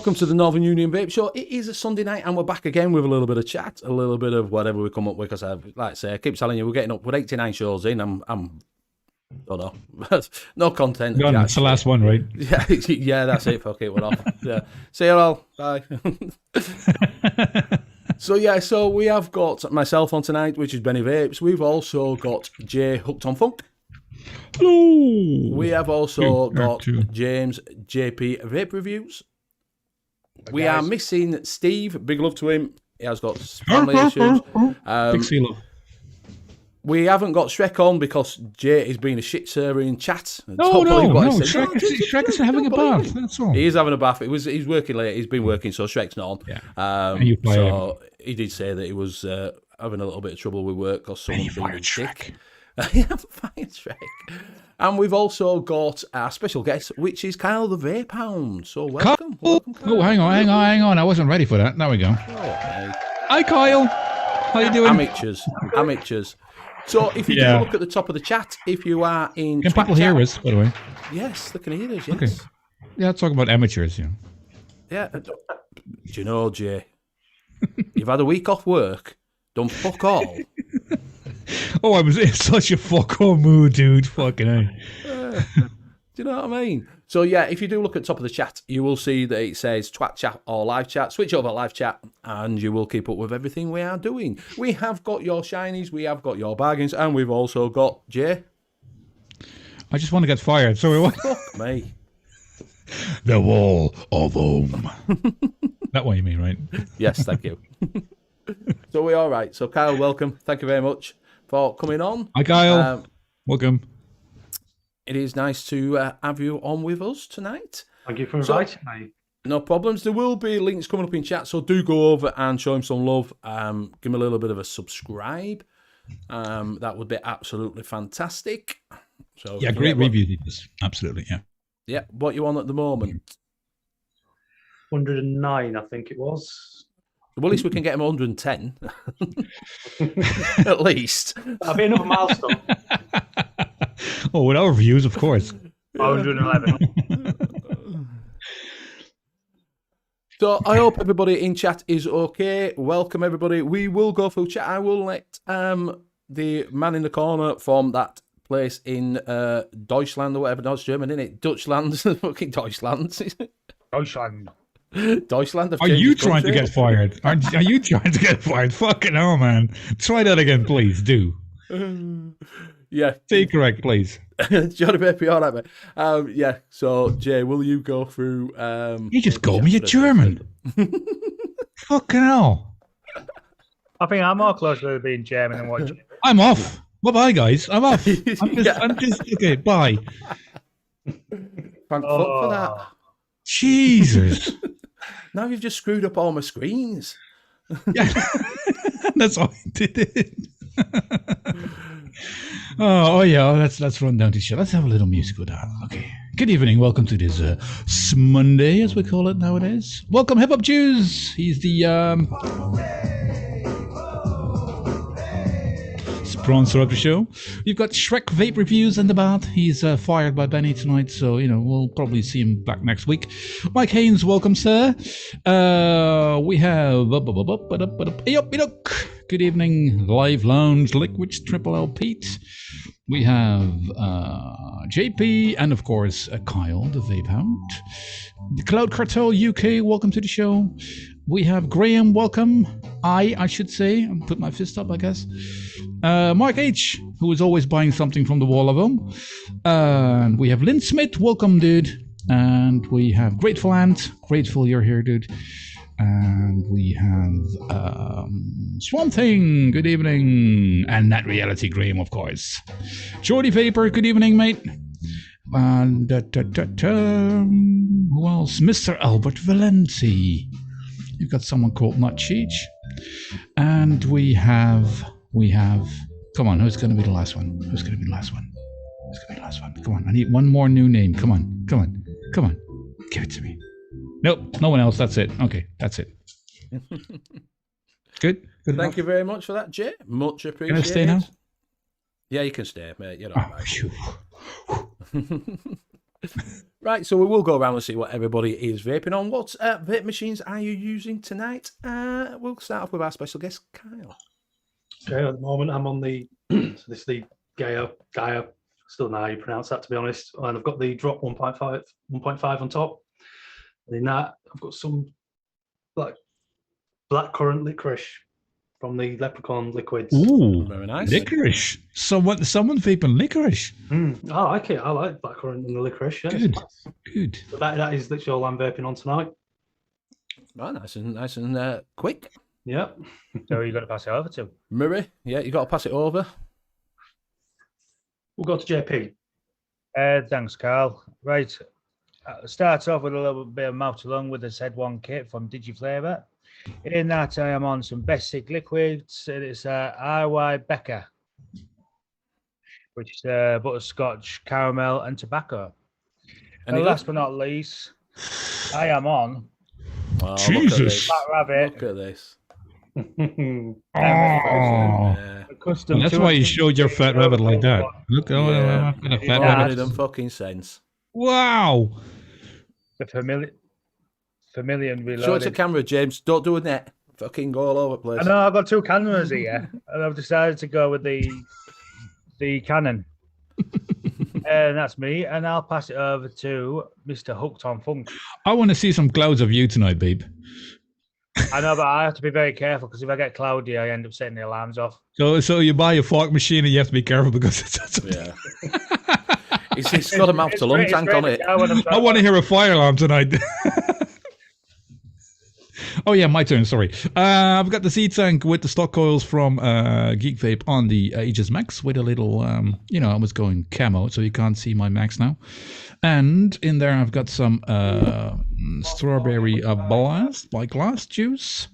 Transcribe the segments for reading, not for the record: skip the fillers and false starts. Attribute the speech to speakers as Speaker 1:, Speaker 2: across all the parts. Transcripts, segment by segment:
Speaker 1: welcome to the Northern Union Vape Show. It is a Sunday night and we're back again with a little bit of chat, a little bit of whatever we come up with. Because like I say, I keep telling you, we're 89 shows in. I'm don't know, no content.
Speaker 2: That's the last one, right?
Speaker 1: Yeah, that's it. Fuck it, we're off. Yeah, see you all. Bye. So we have got myself on tonight, which is Benny Vapes. We've also got Jay Hooked on Funk.
Speaker 2: Hello.
Speaker 1: We have also got James JP Vape Reviews. We are missing Steve. Big love to him. He has got family issues.
Speaker 2: Big sea love.
Speaker 1: We haven't got Shrek on because Jay is being a shit server in chat.
Speaker 2: No. Shrek is having a bath. That's all.
Speaker 1: He is having a bath. He's working late. He's been working, so Shrek's not on.
Speaker 2: Yeah.
Speaker 1: So he did say that he was having a little bit of trouble with work because someone's being a dick.
Speaker 2: Shrek.
Speaker 1: Yeah, fine, Shrek. And we've also got our special guest, which is Kyle the Vape Hound. So welcome. Welcome, Kyle.
Speaker 2: Oh, hang on. I wasn't ready for that. There we go.
Speaker 1: Okay.
Speaker 2: Hi, Kyle. How you doing?
Speaker 1: Amateurs. So if you do look at the top of the chat, if you are in...
Speaker 2: Can people hear us, by the way?
Speaker 1: Yes, they can hear us, yes.
Speaker 2: Okay. Yeah, talk about amateurs,
Speaker 1: Yeah. Do you know, Jay, you've had a week off work, done fuck all.
Speaker 2: Oh, I was in such a fuck all mood, dude. Fucking hell.
Speaker 1: Do you know what I mean? So, yeah, if you do look at the top of the chat, you will see that it says twat chat or live chat. Switch over live chat, and you will keep up with everything we are doing. We have got your shinies, we have got your bargains, and we've also got Jay.
Speaker 2: I just want to get fired. Sorry,
Speaker 1: Fuck me.
Speaker 2: The wall of home. That what you mean, right?
Speaker 1: Yes, thank you. So we're all right. So, Kyle, welcome. Thank you very much for coming on.
Speaker 2: Hi, Kyle. Welcome.
Speaker 1: It is nice to have you on with us tonight.
Speaker 3: Thank you for inviting me.
Speaker 1: No problems. There will be links coming up in chat, so do go over and show him some love. Give him a little bit of a subscribe. That would be absolutely fantastic. So
Speaker 2: yeah, great review. Absolutely, yeah.
Speaker 1: Yeah, what you on at the moment?
Speaker 3: 109, I think it was.
Speaker 1: Well, at least we can get him 110. At least.
Speaker 3: That'll be another milestone.
Speaker 2: Oh, with our views, of course.
Speaker 3: 111.
Speaker 1: So I hope everybody in chat is okay. Welcome, everybody. We will go through chat. I will let the man in the corner from that place in Deutschland or whatever. No, it's German, isn't it? Dutchland. Fucking Deutschland.
Speaker 3: Deutschland.
Speaker 1: Deutschland.
Speaker 2: Are you trying to get fired? Are you trying to get fired? Fucking hell, man. Try that again, please. Do.
Speaker 1: Yeah.
Speaker 2: Say correct, please.
Speaker 1: Johnny Baby, all right, mate. Yeah, so, Jay, will you go through...
Speaker 2: you just called me a German. Fucking hell.
Speaker 3: I think I'm more close to being German than what...
Speaker 2: I'm off. Bye-bye, guys. I'm off. I'm just okay, bye.
Speaker 1: Thank fuck for that.
Speaker 2: Jesus.
Speaker 1: Now you've just screwed up all my screens.
Speaker 2: Yeah. That's all I did. Oh yeah, let's run down to show. Let's have a little music with that. Okay. Good evening. Welcome to this Monday, as we call it nowadays. Welcome, Hip Hop Jews. He's the sponsor of the show. We've got Shrek Vape Reviews in the bath. He's fired by Benny tonight, so we'll probably see him back next week. Mike Haynes, welcome, sir. We have good evening, Live Lounge, Liquid Triple L Pete. We have JP and of course Kyle the Vape Hound. The Cloud Cartel UK, welcome to the show. We have Graham, welcome. I should say. I'll put my fist up, I guess. Mark H, who is always buying something from the wall of home. And we have Lynn Smith, welcome, dude. And we have Grateful Ant, grateful you're here, dude. And we have Swamp Thing, good evening. And That Reality Graham, of course. Jordy Vapor, good evening, mate. And who else? Mr. Albert Valenti. You've got someone called Nut Cheech. And we have, come on, who's going to be the last one? Come on, I need one more new name. Come on. Give it to me. Nope, no one else. That's it. Okay, that's it. Good
Speaker 1: Thank
Speaker 2: enough?
Speaker 1: you very much for that, Jay. Much appreciated.
Speaker 2: Can I stay now?
Speaker 1: Yeah, you can stay, mate. You're all right. Right, so we will go around and see what everybody is vaping on. What vape machines are you using tonight? We'll start off with our special guest, Kyle.
Speaker 4: Okay, at the moment I'm on the so this is the Gaia, still don't know how you pronounce that, to be honest. And I've got the drop 1.5 on top. And in that I've got some black currant licorice from the Leprechaun liquids.
Speaker 2: Ooh,
Speaker 1: Very nice.
Speaker 2: licorice. Someone vaping licorice.
Speaker 4: I like it. I like black currant and the licorice. Yeah.
Speaker 2: Good.
Speaker 4: So that is literally all I'm vaping on tonight.
Speaker 1: Right, nice and quick.
Speaker 4: Yeah.
Speaker 3: So you got to pass it over to.
Speaker 1: Murray, yeah, you got to pass it over.
Speaker 4: We'll go to JP.
Speaker 3: Thanks, Carl. Right. Starts off with a little bit of mouth to lung with the Z1 kit from DigiFlavor. In that, I am on some basic liquids. It's R.Y. Becker, which is butterscotch, caramel, and tobacco. And last but not least, I am on
Speaker 2: Jesus.
Speaker 3: Fat Rabbit.
Speaker 1: Look at this.
Speaker 3: Custom.
Speaker 2: That's why you showed your fat rabbit like that. Look,
Speaker 1: Yeah.
Speaker 2: I've got a fat
Speaker 1: None
Speaker 2: rabbit.
Speaker 1: of them fucking sense.
Speaker 2: Wow.
Speaker 3: The Familiar
Speaker 1: Show it
Speaker 3: Reloaded.
Speaker 1: to camera, James. Don't do a net. Fucking go all over the place.
Speaker 3: I know I've got two cameras here, and I've decided to go with the Canon. And that's me, and I'll pass it over to Mr. Hooked on Funk.
Speaker 2: I want to see some clouds of you tonight, babe.
Speaker 3: I know, but I have to be very careful because if I get cloudy, I end up setting the alarms off.
Speaker 2: So you buy a fork machine and you have to be careful because it's
Speaker 1: Yeah. It's got a mouth to lung tank on it.
Speaker 2: I want to hear a fire alarm tonight. Oh yeah, my turn. Sorry. I've got the seed tank with the stock coils from Geek Vape on the Aegis Max with a little, I was going camo, so you can't see my Max now. And in there, I've got some strawberry blast by glass juice.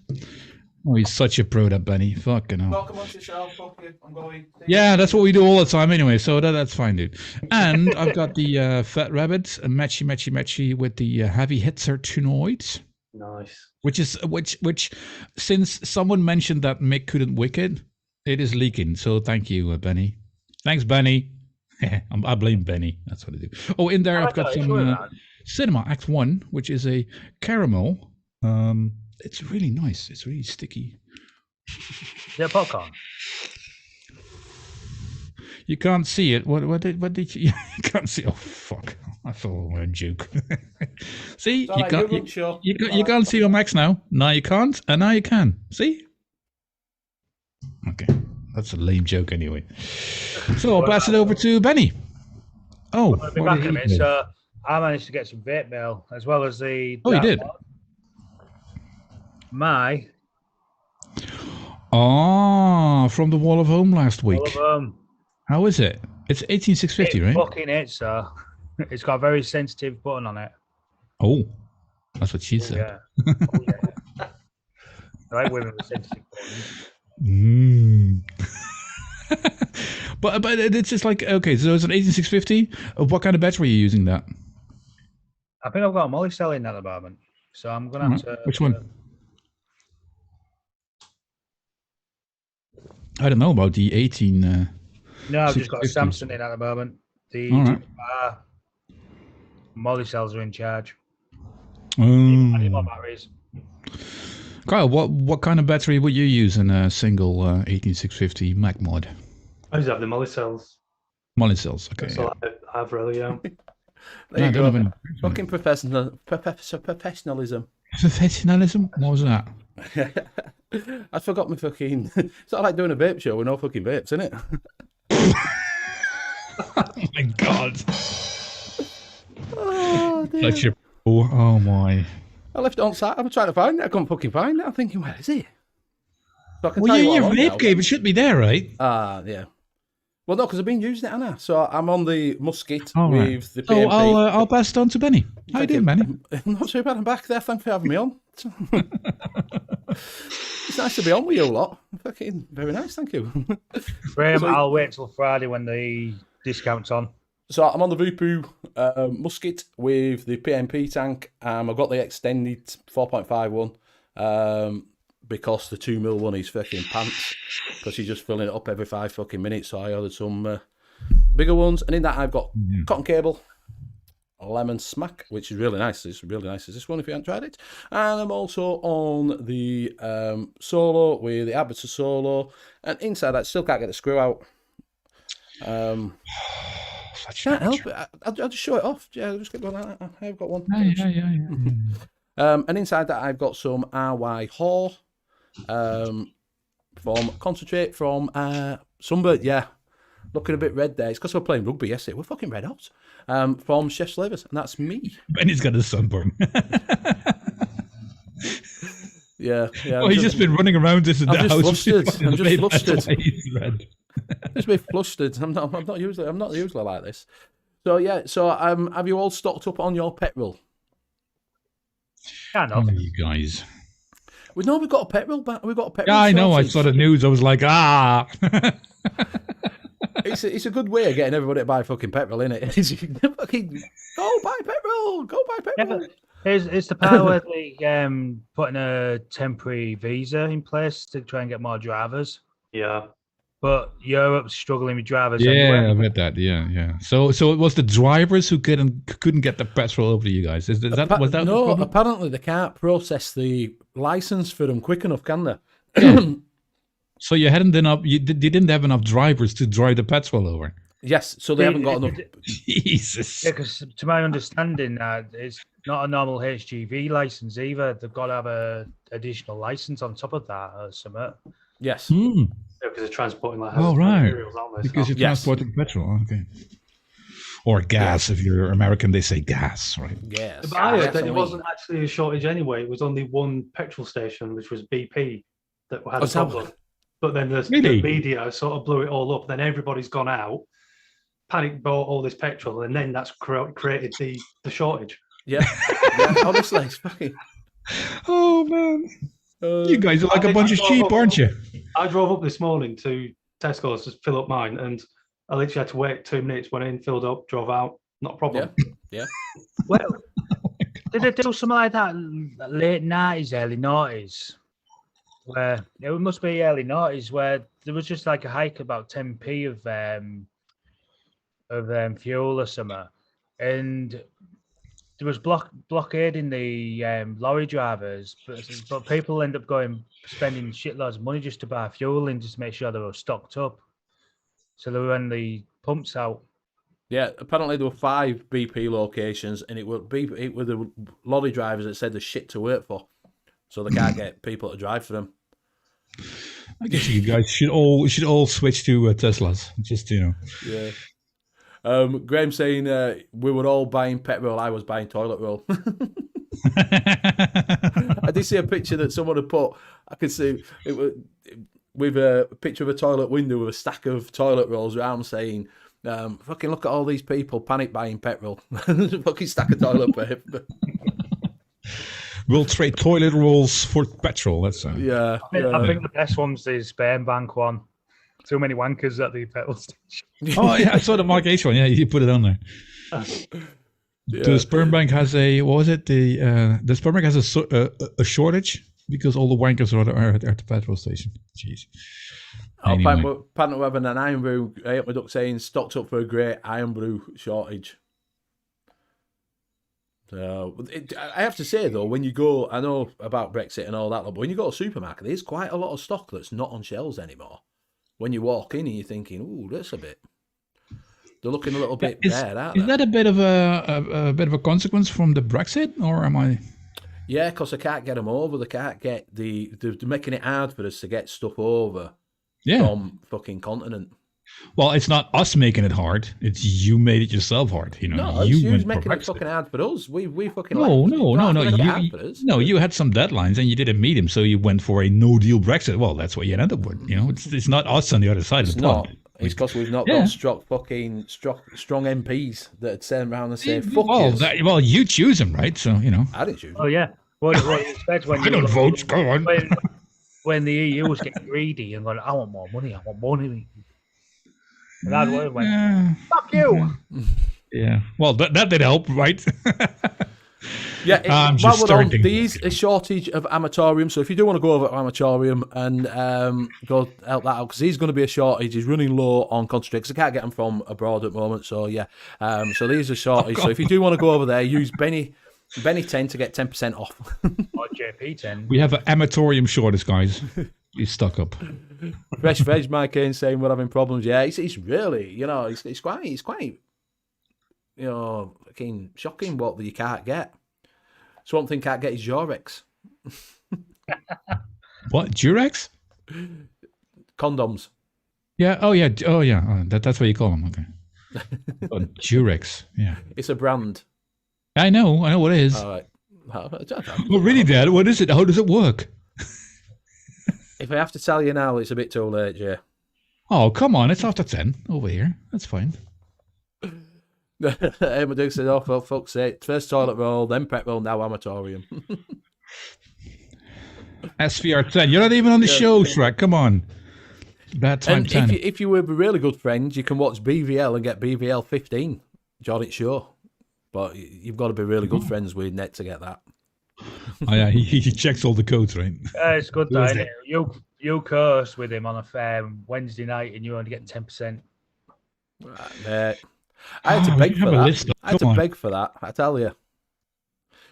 Speaker 2: Oh, he's such a pro, that Benny. Fucking hell.
Speaker 1: Welcome on yourself. I'm going.
Speaker 2: Yeah, that's what we do all the time anyway, so that's fine, dude. And I've got the Fat Rabbit, matchy with the heavy hitzer tonight.
Speaker 4: Nice.
Speaker 2: Which since someone mentioned that Mick couldn't wick it is leaking. So thank you, Benny. Thanks, Benny. I blame Benny. That's what I do. Oh, in there I've got some Cinema Act 1, which is a caramel. It's really nice. It's really sticky.
Speaker 3: Is it popcorn?
Speaker 2: You can't see it. What did you? You can't see. Oh fuck! I thought I a joke. See, you can't see your Max now. Now you can't, and now you can. See? Okay, that's a lame joke anyway. So I'll pass it over to Benny. Oh,
Speaker 3: I'll be back in a minute. So I managed to get some vape mail as well as the.
Speaker 2: Oh, you did. From the Wall of Home last week.
Speaker 3: Wall of Home.
Speaker 2: How is it? It's 18650, right?
Speaker 3: Fucking it, so it's got a very sensitive button on it.
Speaker 2: Oh, that's what she said.
Speaker 3: Yeah. I like women with sensitive buttons.
Speaker 2: But it's just like, okay, so it's an 18650. What kind of battery are you using that?
Speaker 3: I think I've got a molly cell in at the moment, so I'm gonna have to.
Speaker 2: Which one? I don't know about the 18.
Speaker 3: No, I've just got a Samsung in at the moment. The molly cells are in charge. I need more batteries.
Speaker 2: Kyle, what kind of battery would you use in a single 18650 Mac mod?
Speaker 4: I just have the molly cells.
Speaker 2: Molly cells, okay.
Speaker 4: So I have really,
Speaker 1: There
Speaker 2: No,
Speaker 1: you go.
Speaker 2: don't
Speaker 1: Fucking professionalism.
Speaker 2: Professionalism? What was that?
Speaker 1: I forgot my fucking. It's not like doing a vape show with no fucking vapes, isn't it?
Speaker 2: Oh my god.
Speaker 1: Oh, dear.
Speaker 2: Such a oh my.
Speaker 1: I left it on site. I'm trying to find it. I couldn't fucking find it. I'm thinking, where is it? So I can
Speaker 2: Well,
Speaker 1: tell you
Speaker 2: your
Speaker 1: what I'm on
Speaker 2: vape
Speaker 1: now.
Speaker 2: game, it should be there, right?
Speaker 1: Yeah. Well, no, because I've been using it, Anna. So I'm on the musket
Speaker 2: Oh,
Speaker 1: with
Speaker 2: right.
Speaker 1: the
Speaker 2: So
Speaker 1: PMP.
Speaker 2: I'll pass it on to Benny. How you doing, Benny?
Speaker 1: I'm not sure bad. I'm back there. Thanks for having me on. It's nice to be on with you a lot. Fucking very nice, thank you.
Speaker 3: Graham,
Speaker 1: So-
Speaker 3: I'll wait till Friday when the discount's on.
Speaker 1: So I'm on the Vupu musket with the PMP tank. I've got the extended 4.5 one because the 2mm one is fucking pants because you're just filling it up every 5 fucking minutes. So I ordered some bigger ones, and in that I've got cotton cable, Lemon Smack, which is really nice. It's really nice. Is this one if you haven't tried it? And I'm also on the Solo with the Aperture Solo, and inside I still can't get the screw out. Can't help it. I'll just show it off. Yeah, I'll just get one. I've got one.
Speaker 2: Yeah.
Speaker 1: And inside that I've got some RY Haw from Concentrate from Sunbird. Yeah, looking a bit red there. It's because we're playing rugby yesterday. We're fucking red hot. From Chef's Flavors, and that's me.
Speaker 2: And he's got a sunburn.
Speaker 1: Yeah.
Speaker 2: Oh, he's just been running around this in the house.
Speaker 1: Flustered. I'm just flustered.
Speaker 2: That's why he's red.
Speaker 1: Just be flustered. I'm not usually like this. So yeah. So have you all stocked up on your petrol?
Speaker 3: Kind of.
Speaker 2: Oh, you guys.
Speaker 1: We've got a petrol. We've got a petrol.
Speaker 2: Yeah, I know. I
Speaker 1: shortage.
Speaker 2: saw the news. I was like,
Speaker 1: It's a good way of getting everybody to buy fucking petrol, isn't it? Fucking go buy petrol.
Speaker 3: It's the part where they putting a temporary visa in place to try and get more drivers.
Speaker 4: Yeah.
Speaker 3: But Europe's struggling with drivers.
Speaker 2: Yeah,
Speaker 3: anyway.
Speaker 2: I read that. Yeah. So it was the drivers who couldn't get the petrol over to you guys. Was that
Speaker 1: No,
Speaker 2: the problem?
Speaker 1: apparently they can't process the license for them quick enough, can they?
Speaker 2: So you hadn't enough. You didn't have enough drivers to drive the petrol over.
Speaker 1: Yes, so they haven't got enough.
Speaker 2: Jesus.
Speaker 3: Yeah, because to my understanding, it's not a normal HGV license either. They've got to have a additional license on top of that or something.
Speaker 1: Yes.
Speaker 4: Because they're transporting like
Speaker 2: Oh, right.
Speaker 4: materials, aren't they?
Speaker 2: Because you're transporting petrol. Okay. Or gas. If you're American, they say gas, right?
Speaker 1: Yes.
Speaker 4: But I heard that it wasn't actually a shortage anyway. It was only one petrol station, which was BP, that had a problem. But then the media sort of blew it all up. Then everybody's gone out, panic bought all this petrol, and then that's created the shortage.
Speaker 1: Yeah. Honestly, it's fucking.
Speaker 2: Oh man, you guys are like a bunch of sheep, aren't you?
Speaker 4: I drove up this morning to Tesco's to fill up mine, and I literally had to wait 2 minutes. Went in, filled up, drove out. Not a problem.
Speaker 1: Yeah.
Speaker 3: Well, did they do something like that late 90s, early 90s? Where it must be early 90s, where there was just like a hike about 10p of fuel or something, and there was blockading the lorry drivers, but people end up spending shitloads of money just to buy fuel and just to make sure they were stocked up. So they were running the pumps out.
Speaker 1: Yeah, apparently there were 5 BP locations, and it were the lorry drivers that said there's shit to work for, so they can't get people to drive for them.
Speaker 2: I guess you guys should all switch to Teslas. Just
Speaker 1: Yeah. Graham saying we were all buying petrol. I was buying toilet roll. I did see a picture that someone had put. I could see it was with a picture of a toilet window with a stack of toilet rolls around, saying, "Fucking look at all these people panic buying petrol." Fucking stack of toilet paper.
Speaker 2: We'll trade toilet rolls for petrol. That's
Speaker 1: Yeah.
Speaker 3: I think the best one's the sperm bank one. Too many wankers at the petrol station.
Speaker 2: Oh yeah, I saw the Mark H one. Yeah, you put it on there. The sperm bank has a the sperm bank has a shortage because all the wankers are at the petrol station. Jeez. Anyway.
Speaker 1: Apparently we're having an iron brew. My duck saying stocked up for a great iron brew shortage. So I have to say though, when you go, I know about Brexit and all that, but when you go to a supermarket, there's quite a lot of stock that's not on shelves anymore. When you walk in and you're thinking, "Ooh, that's a bit." They're looking a little bit bad, aren't they?
Speaker 2: Is that a bit of a consequence from the Brexit, or am I?
Speaker 1: Yeah, because they can't get them over. They can't get they're making it hard for us to get stuff over from fucking continent.
Speaker 2: Well, it's not us making it hard. It's you made it yourself hard.
Speaker 1: No, you making it fucking hard for us. We fucking
Speaker 2: no. You had some deadlines and you didn't meet them, so you went for a no deal Brexit. Well, that's what you ended up with. It's not us on the other side of the pond.
Speaker 1: It's because we've not got strong MPs that send around and say fuck you.
Speaker 2: Well, you choose them, right? So
Speaker 1: I didn't choose them.
Speaker 3: Oh yeah. What you expect when
Speaker 2: I don't vote. Go on.
Speaker 3: When the EU was getting greedy and going, I want more money. And that's what it went. Fuck you.
Speaker 2: Yeah. Well, that did help, right?
Speaker 1: Yeah,
Speaker 2: I'm
Speaker 1: while
Speaker 2: just
Speaker 1: we're on,
Speaker 2: starting.
Speaker 1: there is a shortage of amatorium, so if you do want to go over to amatorium and go help that out, because he's going to be a shortage. He's running low on concentrates. I can't get them from abroad at the moment, so yeah. So there's a shortage. So if you do want to go over there, use Benny 10 to get 10% off.
Speaker 3: Or JP 10.
Speaker 2: We have an amatorium shortage, guys. He's stuck up.
Speaker 1: Fresh Veg, Mike Kane saying we're having problems. Yeah, it's really, it's quite, fucking shocking what you can't get. So one thing can't get is Jorex.
Speaker 2: What? Durex?
Speaker 1: Condoms.
Speaker 2: Yeah. Oh, yeah. Oh, yeah. Oh, that's what you call them. Okay. Oh, Durex. Yeah.
Speaker 1: It's a brand.
Speaker 2: I know what it is.
Speaker 1: All right.
Speaker 2: Oh, really, Dad? What is it? How does it work?
Speaker 1: If I have to tell you now, it's a bit too late, Jay.
Speaker 2: Oh, come on. It's after 10 over here. That's fine.
Speaker 1: Emma Duke said, oh, for fuck's sake. First toilet roll, then prep roll, now amatorium.
Speaker 2: SVR 10. You're not even on the show, Shrek. Come on. Bad time
Speaker 1: And
Speaker 2: 10.
Speaker 1: if you were really good friends, you can watch BVL and get BVL 15 during its show. But you've got to be really good friends with Net to get that.
Speaker 2: Oh, yeah. He checks all the codes, right?
Speaker 3: It's good though, isn't it? You curse with him on a fair Wednesday night and you only get 10%.
Speaker 1: Right, I had to beg for that. I had to beg for that, I tell you.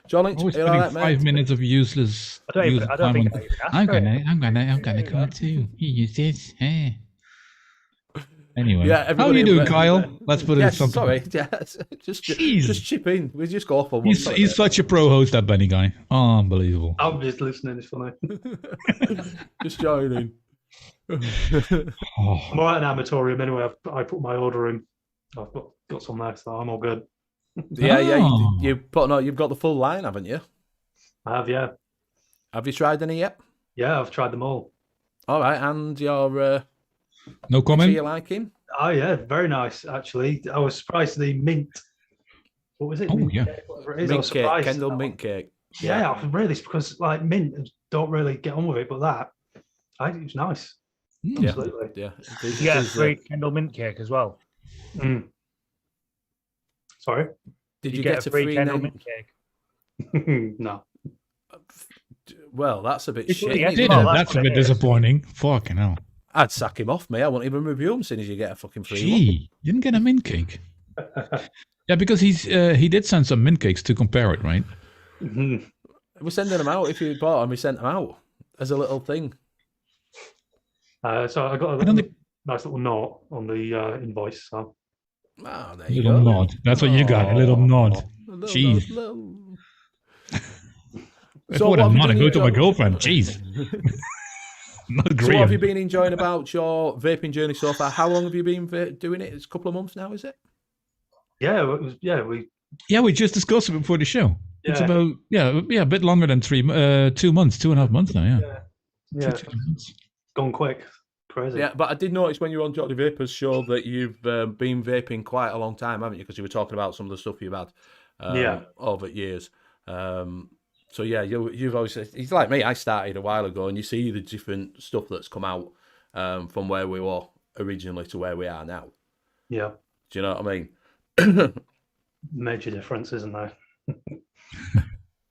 Speaker 1: John Lynch,
Speaker 2: Always
Speaker 1: you all
Speaker 2: spending
Speaker 1: right, mate?
Speaker 2: 5 minutes of useless.
Speaker 3: I don't think I even asked
Speaker 2: I'm
Speaker 3: for it.
Speaker 2: gonna come on too. You use this. Hey. Anyway,
Speaker 1: Yeah,
Speaker 2: how are you
Speaker 1: everybody-
Speaker 2: doing, Kyle? Let's put in
Speaker 1: Yes,
Speaker 2: something.
Speaker 1: sorry. Yes. Just chip in. We just go off on one.
Speaker 2: He's such a pro host, that Benny guy. Oh, unbelievable.
Speaker 4: I'm just listening. It's funny.
Speaker 1: Just joining.
Speaker 2: Oh.
Speaker 4: I'm all right in amatorium anyway. I put my order in. I've got some there, so I'm all good.
Speaker 1: Yeah,
Speaker 2: Oh.
Speaker 1: you've got the full line, haven't you?
Speaker 4: I have, yeah.
Speaker 1: Have you tried any yet?
Speaker 4: Yeah, I've tried them all.
Speaker 1: All right, and your
Speaker 2: No
Speaker 1: which are
Speaker 2: comment?
Speaker 1: you liking?
Speaker 4: Oh, yeah, very nice, actually. I was surprised the mint. What was it?
Speaker 2: Oh,
Speaker 4: mint
Speaker 2: yeah.
Speaker 4: cake, whatever it is. I
Speaker 1: Mint
Speaker 4: was
Speaker 1: cake,
Speaker 4: surprised.
Speaker 1: Kendall mint cake.
Speaker 4: Yeah, I was really, because like mint don't really get on with it, but that, I think it was nice.
Speaker 2: Mm.
Speaker 4: Absolutely.
Speaker 1: Yeah.
Speaker 3: Yeah, free Kendall mint cake as well.
Speaker 4: Mm. Sorry?
Speaker 1: Did you
Speaker 3: get
Speaker 1: get
Speaker 3: a free Kendall
Speaker 1: name?
Speaker 3: mint cake?
Speaker 4: No.
Speaker 1: Well, that's a bit
Speaker 3: You should
Speaker 1: shit.
Speaker 3: get
Speaker 1: isn't
Speaker 3: it.
Speaker 1: it?
Speaker 3: Well,
Speaker 2: That's a bit
Speaker 3: what it is.
Speaker 2: disappointing. Fucking hell.
Speaker 1: I'd sack him off, mate. I won't even review him soon as you get a fucking free one.
Speaker 2: Gee, didn't get a mint cake. Yeah, because he did send some mint cakes to compare it, right?
Speaker 4: Mhm.
Speaker 1: We're sending them out. If you bought them, we sent them out as a little thing.
Speaker 4: So I got a
Speaker 2: don't think-
Speaker 4: nice little note on the invoice. So
Speaker 1: Oh, there you
Speaker 2: Little
Speaker 1: go.
Speaker 2: nod. That's what you got. A little nod.
Speaker 1: A little
Speaker 2: Jeez.
Speaker 1: nod,
Speaker 2: If
Speaker 1: So
Speaker 2: I
Speaker 1: what
Speaker 2: would have
Speaker 1: have you
Speaker 2: not, I
Speaker 1: been
Speaker 2: go to my
Speaker 1: enjoying?
Speaker 2: girlfriend. Jeez. Not
Speaker 1: So
Speaker 2: great.
Speaker 1: what have you been enjoying about your vaping journey so far? How long have you been doing it? It's a couple of months now, is it?
Speaker 4: yeah, it was we
Speaker 2: Yeah, we just discussed it before the show. It's
Speaker 4: Yeah.
Speaker 2: about a bit longer than 2 months, 2.5 months now.
Speaker 4: yeah
Speaker 2: 2 months.
Speaker 4: gone quick, crazy.
Speaker 1: Yeah, but I did notice when you were on Johnny Vapor's show that you've been vaping quite a long time, haven't you? Because you were talking about some of the stuff you've had over years. So yeah, you've always, it's like me. I started a while ago, and you see the different stuff that's come out from where we were originally to where we are now.
Speaker 4: Yeah,
Speaker 1: Do you know what I mean?
Speaker 4: major difference, isn't there?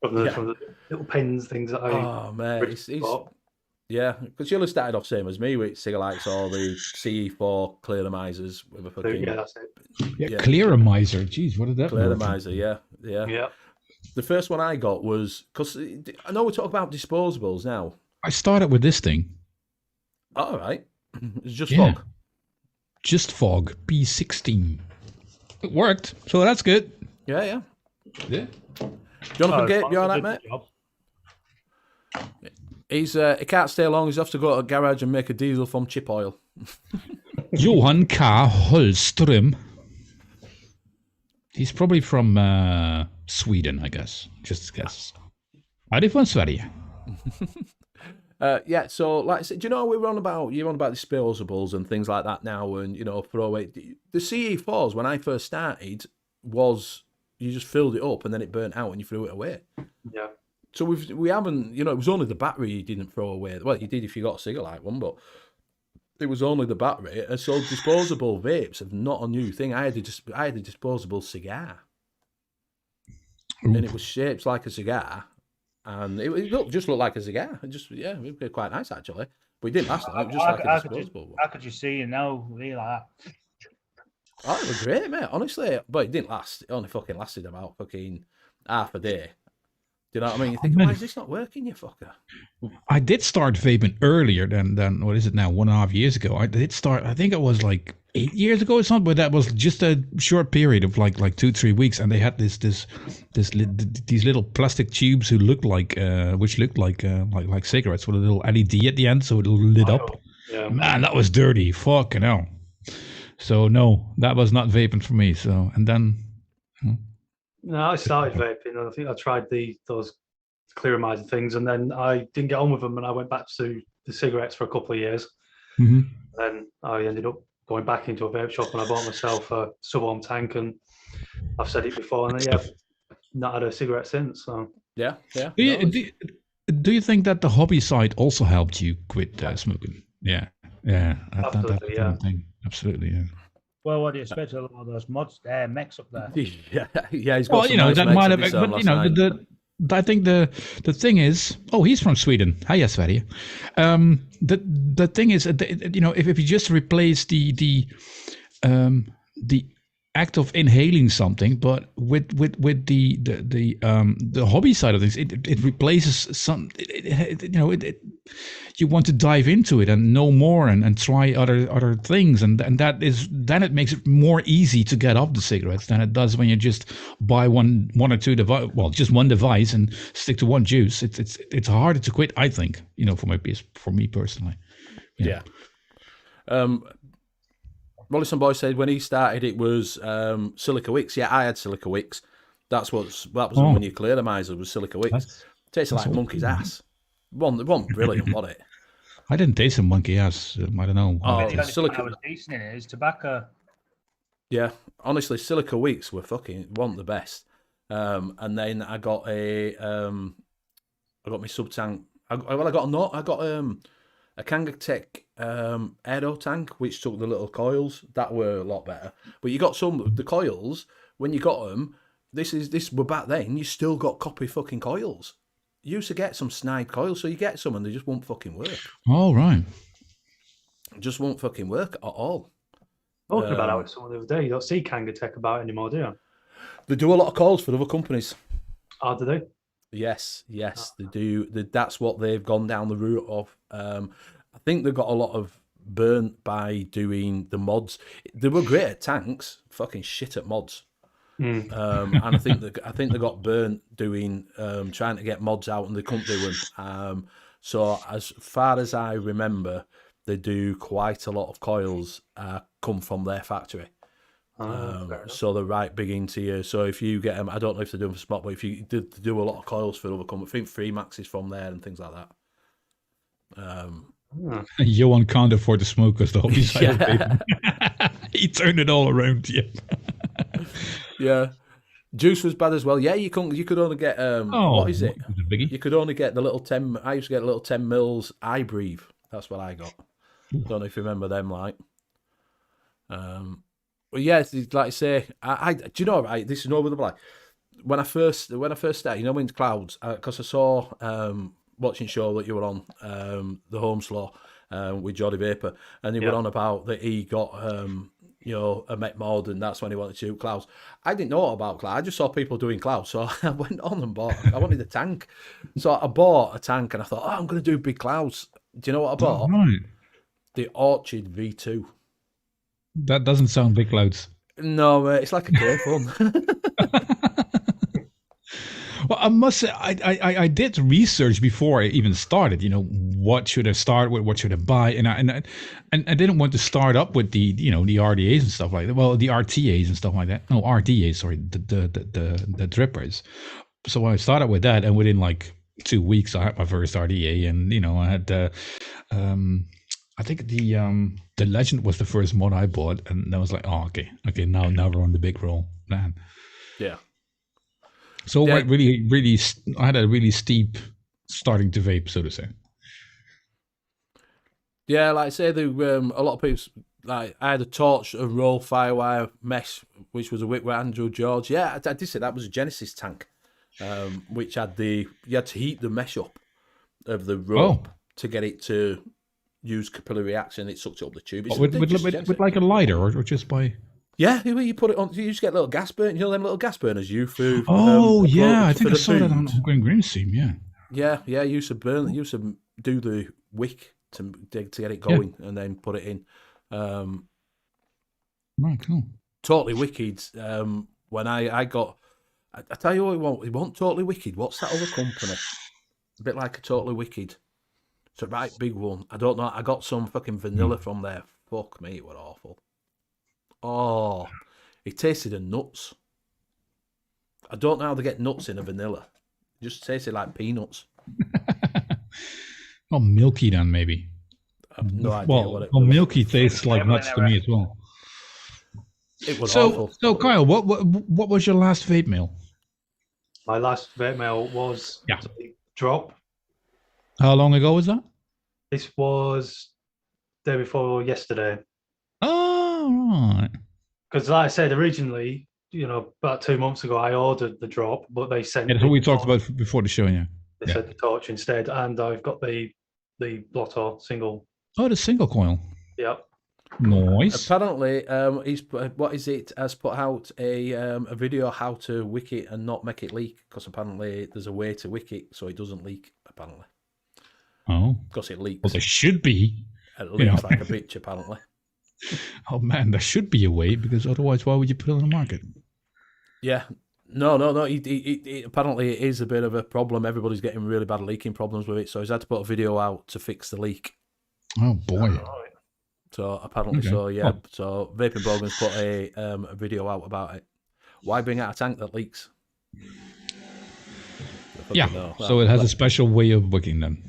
Speaker 4: from the little pins, things that I.
Speaker 1: Oh man, it's yeah, because you'll have started off same as me with cigarettes or the CE4 clearomisers with a fucking
Speaker 4: Yeah, that's it.
Speaker 2: Yeah, Clearomizer. Jeez, what did that mean?
Speaker 1: clearomiser. Yeah.
Speaker 4: Yeah.
Speaker 1: The first one I got was because I know we talk about disposables now.
Speaker 2: I started with this thing.
Speaker 1: All right, it's just
Speaker 2: Yeah.
Speaker 1: fog.
Speaker 2: Just Fog P16. It worked, so that's good.
Speaker 1: Yeah.
Speaker 2: Yeah.
Speaker 1: Jonathan Gate,
Speaker 3: Sponsor
Speaker 1: you all right,
Speaker 3: did
Speaker 1: mate?
Speaker 3: the job.
Speaker 1: He can't stay long. He's off to go to a garage and make a diesel from chip oil.
Speaker 2: Johan K. Holström. He's probably from Sweden, I guess. Just a guess. Är det från Sverige?
Speaker 1: Yeah, so like I said, do you know you're on about disposables and things like that now, and throw away the CE4s when I first started was you just filled it up and then it burnt out and you threw it away.
Speaker 4: Yeah.
Speaker 1: So we haven't, it was only the battery you didn't throw away. Well, you did if you got a cigarette one, but it was only the battery. And so disposable vapes are not a new thing. I had a disposable cigar. and it was shaped like a cigar, and it just looked like a cigar. It was quite nice actually, but it didn't last long. It was just like a disposable one.
Speaker 3: How could you see it now? Really like that?
Speaker 1: Oh, it was great, mate. Honestly, but it didn't last. It only fucking lasted about fucking half a day. Do you know what I mean? You think, why is this not working, you fucker?
Speaker 2: I did start vaping earlier than what is it now? 1.5 years ago. I did start. I think it was like 8 years ago or something. But that was just a short period of like 2-3 weeks, and they had these little plastic tubes which looked like cigarettes with a little LED at the end, so it lit up.
Speaker 4: Yeah.
Speaker 2: Man, that was dirty. Fucking hell. So no, that was not vaping for me. So and then.
Speaker 4: No, I started vaping, and I think I tried those clearamizer things, and then I didn't get on with them, and I went back to the cigarettes for a couple of years.
Speaker 2: Mm-hmm.
Speaker 4: Then I ended up going back into a vape shop, and I bought myself a sub-ohm tank, and I've said it before, and I've not had a cigarette since. So
Speaker 1: yeah.
Speaker 2: Do you think that the hobby side also helped you quit smoking? Yeah.
Speaker 4: Absolutely,
Speaker 2: that thing. Absolutely, yeah.
Speaker 3: Well, what do you expect? A lot of those mechs up there.
Speaker 1: Yeah, he's got some nice
Speaker 2: that
Speaker 1: mechs
Speaker 2: might
Speaker 1: of
Speaker 2: have.
Speaker 1: his own
Speaker 2: But
Speaker 1: last night.
Speaker 2: I think the thing is, he's from Sweden. Hiya, Sverige. The thing is, if you just replace the act of inhaling something, but with the hobby side of things, it replaces some. You want to dive into it and know more and try other things, and then it makes it more easy to get off the cigarettes than it does when you just buy one or two device, just one device and stick to one juice. It's harder to quit, I think. For me personally.
Speaker 1: Yeah. Rollison Boy said when he started it was silica wicks. Yeah, I had silica wicks. That was when you clear the miser was silica wicks. Tastes like monkey's ass. One brilliant, wasn't it?
Speaker 2: I didn't taste some monkey ass. I don't know.
Speaker 3: Silica was decent in it. It's tobacco.
Speaker 1: Yeah, honestly, silica wicks were weren't the best. And then I got my sub tank. I got a Kangatech Aero tank, which took the little coils. That were a lot better. But you got the coils when you got them. This were back then. You still got copy fucking coils. You used to get some snide coils, so you get some and they just won't fucking work.
Speaker 2: Oh right,
Speaker 1: just won't fucking work at all.
Speaker 4: Talking about that with someone the other day. You don't see Kangatech about it anymore, do you?
Speaker 1: They do a lot of coils for other companies.
Speaker 4: Oh, do they?
Speaker 1: Yes, they do. That's what they've gone down the route of. I think they got a lot of burnt by doing the mods. They were great at tanks, fucking shit at mods. And I think they got burnt doing trying to get mods out, and they couldn't do them. So as far as I remember, they do quite a lot of coils come from their factory. So they're right big into you. So if you get them, I don't know if they do them for spot, but if you do a lot of coils for other companies, I think Freemax is from there and things like that.
Speaker 2: Johan can't afford to smoke because the hobby side of it. He turned it all around.
Speaker 1: Yeah. Juice was bad as well. Yeah, you could only get what is it? You could only get the little 10. I used to get a little 10 mils I breathe. That's what I got. Don't know if you remember them, like. But yeah, like I say, I do you know, right? This is no other lie. When I first started, into clouds, because I saw watching show that you were on, the Home Slaw, with Joddy Vapor, and he were on about that he got a Met Mod, and that's when he wanted to shoot clouds. I didn't know about clouds. I just saw people doing clouds, so I went on and bought. I wanted a tank, so I bought a tank, and I thought, I'm going to do big clouds. Do you know what I bought?
Speaker 2: Right.
Speaker 1: The Orchid V2.
Speaker 2: That doesn't sound big clouds.
Speaker 1: No, mate, it's like a K-phone.
Speaker 2: Well, I must say, I did research before I even started. What should I start with? What should I buy? And I didn't want to start up with the the RDAs and stuff like that. Well, the RTAs and stuff like that. No, RDAs, sorry, the drippers. So I started with that, and within like 2 weeks, I had my first RDA, and I had I think the Legend was the first mod I bought, and I was like, oh, okay, now we're on the big roll, man.
Speaker 1: Yeah.
Speaker 2: So I had a really steep starting to vape, so to say.
Speaker 1: Yeah, like I say, a lot of people, like I had a torch, a roll firewire mesh, which was a Whitworth Andrew George. Yeah, I did say that was a Genesis tank. which had you had to heat the mesh up of the rope to get it to use capillary action. It sucked it up the tube.
Speaker 2: With like a lighter or just by...
Speaker 1: Yeah, you put it on. You just get little gas burn. You know them little gas burners you food.
Speaker 2: I think I saw that on Green Seam. Yeah.
Speaker 1: Yeah. You used to burn. You used to do the wick to get it going, and then put it in.
Speaker 2: Right, cool.
Speaker 1: Totally Wicked. When I got, I tell you what, we want Totally Wicked. What's that other company? A bit like a Totally Wicked. It's a right big one. I don't know. I got some fucking vanilla from there. Fuck me, it was awful. Oh, it tasted of nuts. I don't know how they get nuts in a vanilla. It just tasted like peanuts.
Speaker 2: Well, milky then maybe.
Speaker 1: I have no idea what it was.
Speaker 2: Well, milky tastes like nuts to me as well.
Speaker 1: It was awful.
Speaker 2: So Kyle, what was your last vape mail?
Speaker 4: My last vape mail was drop.
Speaker 2: How long ago was that?
Speaker 4: This was day before yesterday.
Speaker 2: Oh, right.
Speaker 4: Because like I said, originally, about 2 months ago, I ordered the drop, but they sent...
Speaker 2: That's what we talked about before the show, yeah.
Speaker 4: They sent the torch instead, and I've got the Blotto single.
Speaker 2: Oh, the single coil.
Speaker 4: Yep.
Speaker 2: Nice.
Speaker 1: Apparently, has put out a video how to wick it and not make it leak, because apparently there's a way to wick it so it doesn't leak, apparently.
Speaker 2: Oh.
Speaker 1: Because it leaks.
Speaker 2: Well, there should be.
Speaker 1: It leaks like a bitch, apparently.
Speaker 2: Oh, man, there should be a way, because otherwise, why would you put it on the market?
Speaker 1: Yeah. No. Apparently, it is a bit of a problem. Everybody's getting really bad leaking problems with it, so he's had to put a video out to fix the leak.
Speaker 2: Oh, boy.
Speaker 1: So, apparently, So, Vaping Brogan's put a video out about it. Why bring out a tank that leaks?
Speaker 2: Yeah, so it has a special way of wicking them.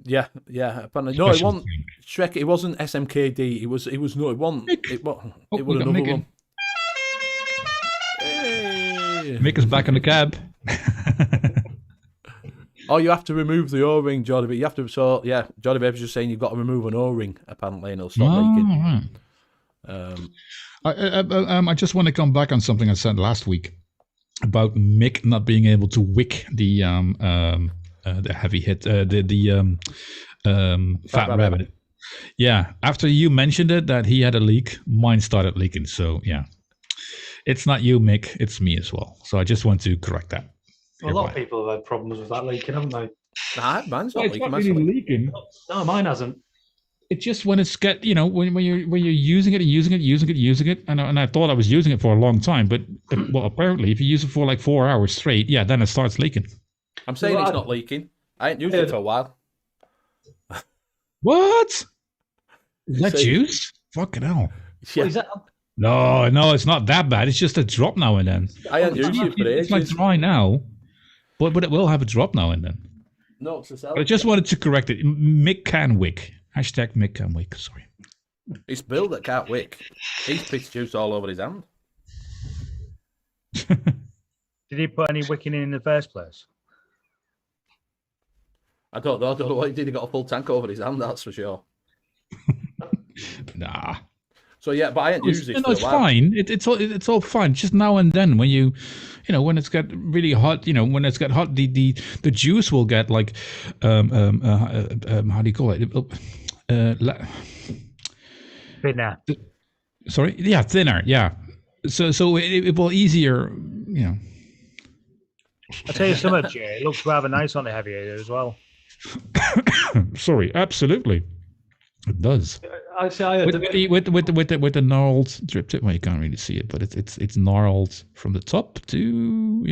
Speaker 1: Yeah. Apparently, no, it wasn't Shrek. It wasn't SMKD. It was no. It wasn't. It was another one. Hey.
Speaker 2: Mick is back in the cab.
Speaker 1: Oh, you have to remove the O-ring, Jordy. But you have to. So yeah, Jordy Vape's just saying you've got to remove an O-ring apparently, and it'll stop leaking.
Speaker 2: Right. I just want to come back on something I said last week about Mick not being able to wick the heavy hit, the fat rabbit. Yeah, after you mentioned it that he had a leak, mine started leaking. So yeah, it's not you, Mick, it's me as well. So I just want to correct that.
Speaker 4: A lot of people have had problems with that leaking, haven't they?
Speaker 1: Nah, mine's not
Speaker 2: it's
Speaker 1: leaking.
Speaker 2: not really leaking.
Speaker 4: No, mine hasn't.
Speaker 2: It's just when it's when you're using it, and I thought I was using it for a long time, but well, apparently if you use it for like 4 hours straight, then it starts leaking.
Speaker 1: I'm saying it's not leaking. I ain't used it for a while.
Speaker 2: What? Is that juice? Fucking hell.
Speaker 1: Yeah.
Speaker 4: What is that?
Speaker 2: No, it's not that bad. It's just a drop now and then.
Speaker 1: I ain't used it for ages.
Speaker 2: It's like dry now, but it will have a drop now and then.
Speaker 1: No, it's a sell.
Speaker 2: But I just wanted to correct it. Mick can wick. Hashtag Mick can wick. Sorry.
Speaker 1: It's Bill that can't wick. He's pissed juice all over his hand.
Speaker 3: Did he put any wicking in the first place?
Speaker 1: I don't know what he did. He got a full tank over his hand, that's for sure.
Speaker 2: Nah.
Speaker 1: So yeah, but I ain't used it for a while.
Speaker 2: It's fine. It's all fine. Just now and then when when it's got really hot, when it's got hot, the juice will get like how do you call it?
Speaker 3: Thinner.
Speaker 2: Sorry, yeah, thinner. Yeah. So it will easier.
Speaker 3: I'll tell you something, Jay. It looks rather nice on the heavy hitter as well.
Speaker 2: Sorry, absolutely, it does.
Speaker 4: I say
Speaker 2: with the gnarled drip tip. Well, you can't really see it, but it's gnarled from the top to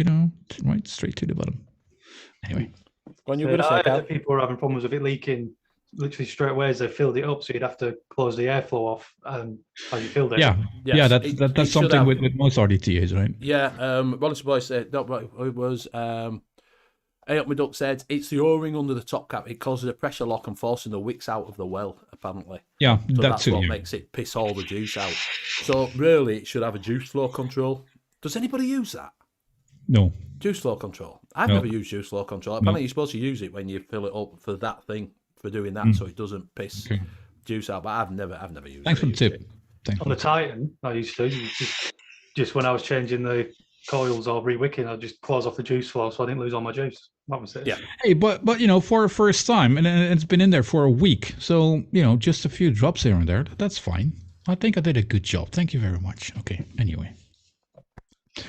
Speaker 2: right straight to the bottom. Anyway,
Speaker 1: when
Speaker 4: you're people were having problems with it leaking literally straight away as they filled it up, so you'd have to close the airflow off as you filled it.
Speaker 2: Yeah, that's something with most RDTAs, right?
Speaker 1: Yeah, Wallace Boy said it was. Up my duck said it's the O-ring under the top cap. It causes a pressure lock and forcing the wicks out of the well. Apparently,
Speaker 2: yeah,
Speaker 1: so that's what makes it piss all the juice out. So really, it should have a juice flow control. Does anybody use that?
Speaker 2: No.
Speaker 1: Juice flow control. I've never used juice flow control. Apparently, you're supposed to use it when you fill it up for that thing, for doing that, so it doesn't piss juice out. But I've never used it.
Speaker 2: Thanks for the tip.
Speaker 4: On the Titan, I used to just when I was changing the coils or re-wicking, I'd just close off the juice flow so I didn't lose all my juice. That was it.
Speaker 1: Yeah.
Speaker 2: Hey, but for a first time, and it's been in there for a week, so just a few drops here and there. That's fine. I think I did a good job. Thank you very much. Okay. Anyway,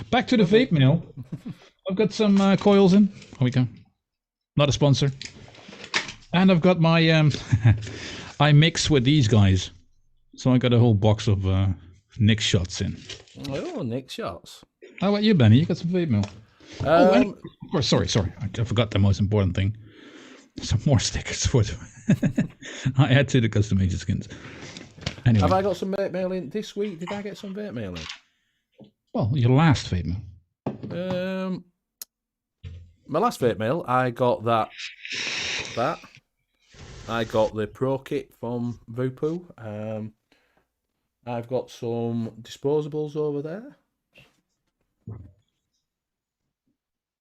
Speaker 2: back to the vape mill. I've got some coils in. Here we go. Not a sponsor. And I've got my I mix with these guys, so I got a whole box of Nick shots in.
Speaker 1: Oh, Nick shots.
Speaker 2: How about you, Benny? You got some vape mill? And of course, sorry. I forgot the most important thing. Some more stickers for them. I add to the custom agent skins. Anyway.
Speaker 1: Have I got some vape mail in this week? Did I get some vape mail in?
Speaker 2: Well, your last vape mail.
Speaker 1: My last vape mail, I got that. I got the Pro Kit from Vupu. I've got some disposables over there.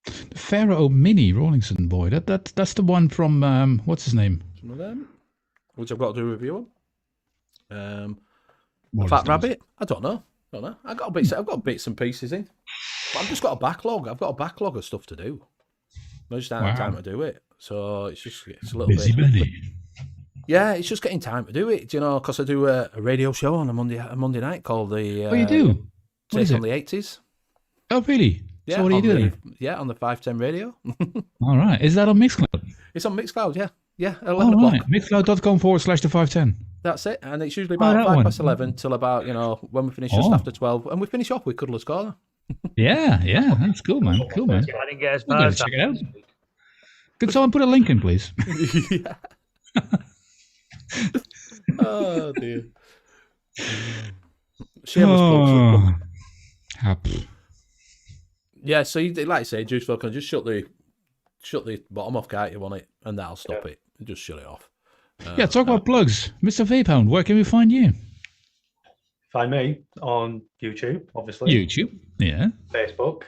Speaker 2: The Pharaoh Mini Rawlingson boy. That's the one from what's his name?
Speaker 1: Some of them, which I've got to do a review on.
Speaker 2: What
Speaker 1: Fat Rabbit. I don't know. I've got bits and pieces in. But I've just got a backlog. I've got a backlog of stuff to do. I just don't have time to do it. So it's a little
Speaker 2: busy
Speaker 1: bit.
Speaker 2: Benny.
Speaker 1: Yeah, it's just getting time to do it. Because I do a radio show on a Monday night called the.
Speaker 2: What do you do?
Speaker 1: Take on the 80s.
Speaker 2: Oh, really?
Speaker 1: Yeah,
Speaker 2: so what do you do?
Speaker 1: On the 510 radio.
Speaker 2: All right. Is that on Mixcloud?
Speaker 1: It's on Mixcloud, yeah. Yeah,
Speaker 2: 11 o'clock. Right. Mixcloud.com/the510.
Speaker 1: That's it. And it's usually about 11 till about, when we finish just after 12. And we finish off with Cuddler's Corner.
Speaker 2: Yeah. That's cool, man. Cool, man.
Speaker 3: I didn't get as far as
Speaker 2: check it out. Could someone put a link in, please?
Speaker 1: Yeah. Oh, dear. Shameless plugs. Yeah, so like I say, Juice Flow can just shut the bottom off, can't you, on it, and that'll stop it. Just shut it off.
Speaker 2: Talk about plugs. Mr. Vape Hound, where can we find you?
Speaker 4: Find me on YouTube, obviously.
Speaker 2: YouTube, yeah.
Speaker 4: Facebook,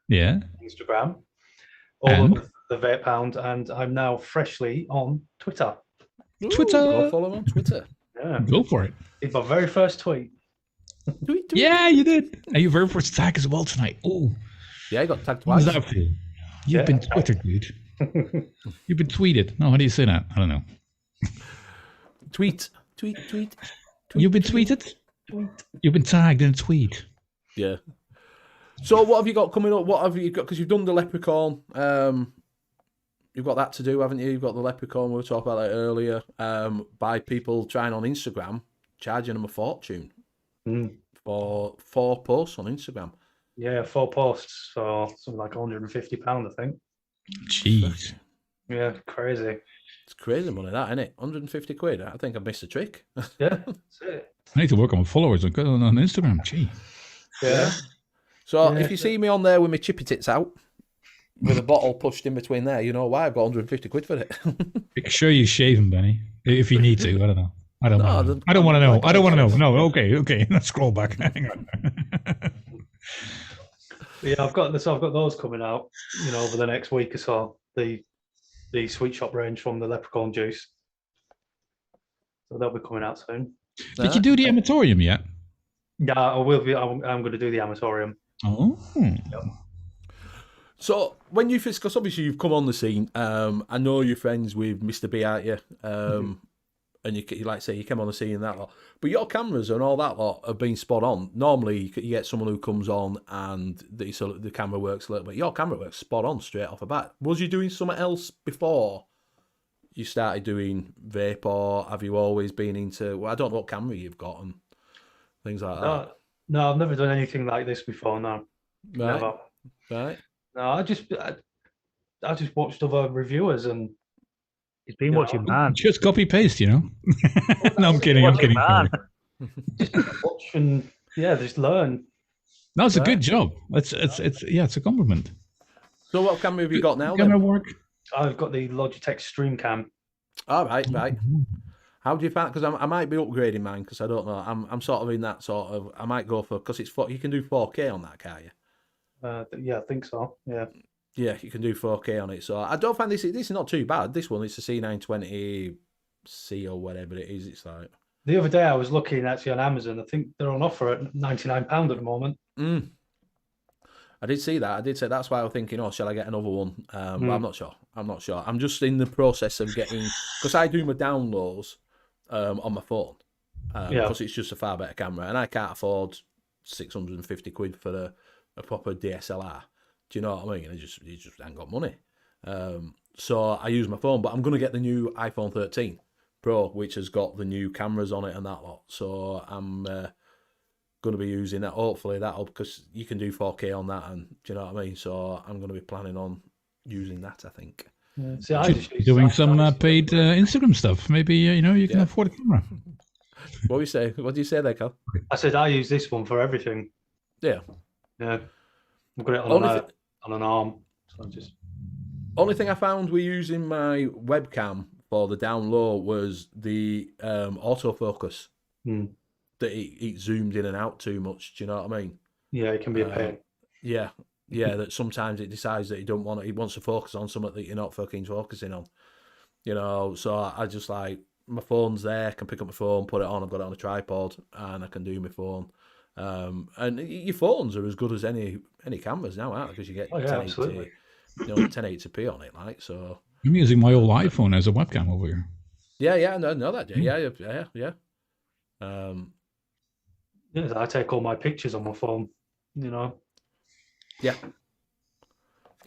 Speaker 2: yeah.
Speaker 4: Instagram, all of the Vape Hound, and I'm now freshly on Twitter.
Speaker 2: Twitter.
Speaker 1: Go follow him on Twitter.
Speaker 4: Yeah.
Speaker 2: Go for it.
Speaker 4: It's my very first tweet.
Speaker 2: Yeah, you did. And your very first tag as well tonight. Oh.
Speaker 1: Yeah, I got tagged twice.
Speaker 2: How does that feel? You've been Twittered, dude. You've been tweeted. No, how do you say that? I don't know.
Speaker 1: Tweet.
Speaker 2: You've been tweeted? You've been tagged in a tweet.
Speaker 1: Yeah. So what have you got coming up? What have you got? Because you've done the Leprechaun. You've got that to do, haven't you? You've got the Leprechaun. We were talking about that earlier. By people trying on Instagram, charging them a fortune for 4 posts on Instagram.
Speaker 4: Yeah, 4 posts for something like £150, I think.
Speaker 2: Jeez.
Speaker 4: Yeah, crazy.
Speaker 1: It's crazy money, that, isn't it? 150 quid. I think I missed a trick.
Speaker 4: Yeah, that's it.
Speaker 2: I need to work on my followers on Instagram. Gee.
Speaker 4: Yeah.
Speaker 1: So if you see me on there with my chippy tits out, with a bottle pushed in between there, you know why I've got 150 quid for it.
Speaker 2: Make sure you shave them, Benny. If you need to, I don't know. I don't want to know. I don't want to know. No, okay. Let's scroll back. Hang on.
Speaker 4: Yeah, I've got those coming out, over the next week or so. The sweet shop range from the Leprechaun juice. So they'll be coming out soon.
Speaker 2: Did you do the amatorium yet?
Speaker 4: Yeah, I will be. I'm going to do the amatorium.
Speaker 2: Oh.
Speaker 4: Yep.
Speaker 1: So when you first, because obviously you've come on the scene, I know you're friends with Mr. B, aren't you? And you like I say, you came on the scene and that lot. But your cameras and all that lot have been spot on. Normally, you get someone who comes on and the camera works a little bit. Your camera works spot on straight off the bat. Was you doing something else before you started doing vape, or have you always been into? Well, I don't know what camera you've got and things like that.
Speaker 4: No, I've never done anything like this before. No,
Speaker 1: Right.
Speaker 4: never.
Speaker 1: Right.
Speaker 4: No, I just watched other reviewers and.
Speaker 3: He's been watching man.
Speaker 2: Just copy paste, No, I'm kidding.
Speaker 3: Man.
Speaker 4: Just watch and just learn.
Speaker 2: No, it's a good job. It's a compliment.
Speaker 1: So what camera have you got now?
Speaker 2: Camera
Speaker 1: Then?
Speaker 2: work.
Speaker 4: I've got the Logitech StreamCam.
Speaker 1: All right. How do you find? Because I might be upgrading mine because I don't know. I'm sort of in that sort of. I might go for because it's you can do 4K on that, can't you?
Speaker 4: Yeah, I think so. Yeah.
Speaker 1: Yeah, you can do 4K on it. So I don't find this is not too bad. This one, it's a C920C or whatever it is. It's like
Speaker 4: the other day I was looking actually on Amazon. I think they're on offer at £99 at the moment.
Speaker 1: I did see that. I did say that's why I was thinking, shall I get another one? But I'm not sure. I'm just in the process of getting, because I do my downloads on my phone because it's just a far better camera, and I can't afford 650 quid for a proper DSLR. Do you know what I mean? You just ain't got money. So I use my phone, but I'm going to get the new iPhone 13 Pro, which has got the new cameras on it and that lot. So I'm going to be using that. Hopefully that'll, because you can do 4K on that, and do you know what I mean? So I'm going to be planning on using that, I think.
Speaker 2: Yeah. So doing some paid Instagram stuff. Maybe you can afford a camera.
Speaker 1: What do you say? What do you say there, Cal?
Speaker 4: I said I use this one for everything.
Speaker 1: Yeah.
Speaker 4: Yeah. I've got it on an arm. So
Speaker 1: Only thing I found with using my webcam for the down low was the autofocus. That it zoomed in and out too much. Do you know what I mean?
Speaker 4: Yeah, it can be a pain.
Speaker 1: Yeah. That sometimes it decides that it wants to focus on something that you're not fucking focusing on. So I just like, my phone's there, I can pick up my phone, put it on, I've got it on a tripod, and I can do my phone. And your phones are as good as any cameras now, aren't they? Because you get 1080p on it, like, so.
Speaker 2: I'm using my old iPhone as a webcam over here.
Speaker 1: Yeah, I know that. Yeah.
Speaker 4: I take all my pictures on my phone,
Speaker 1: Yeah,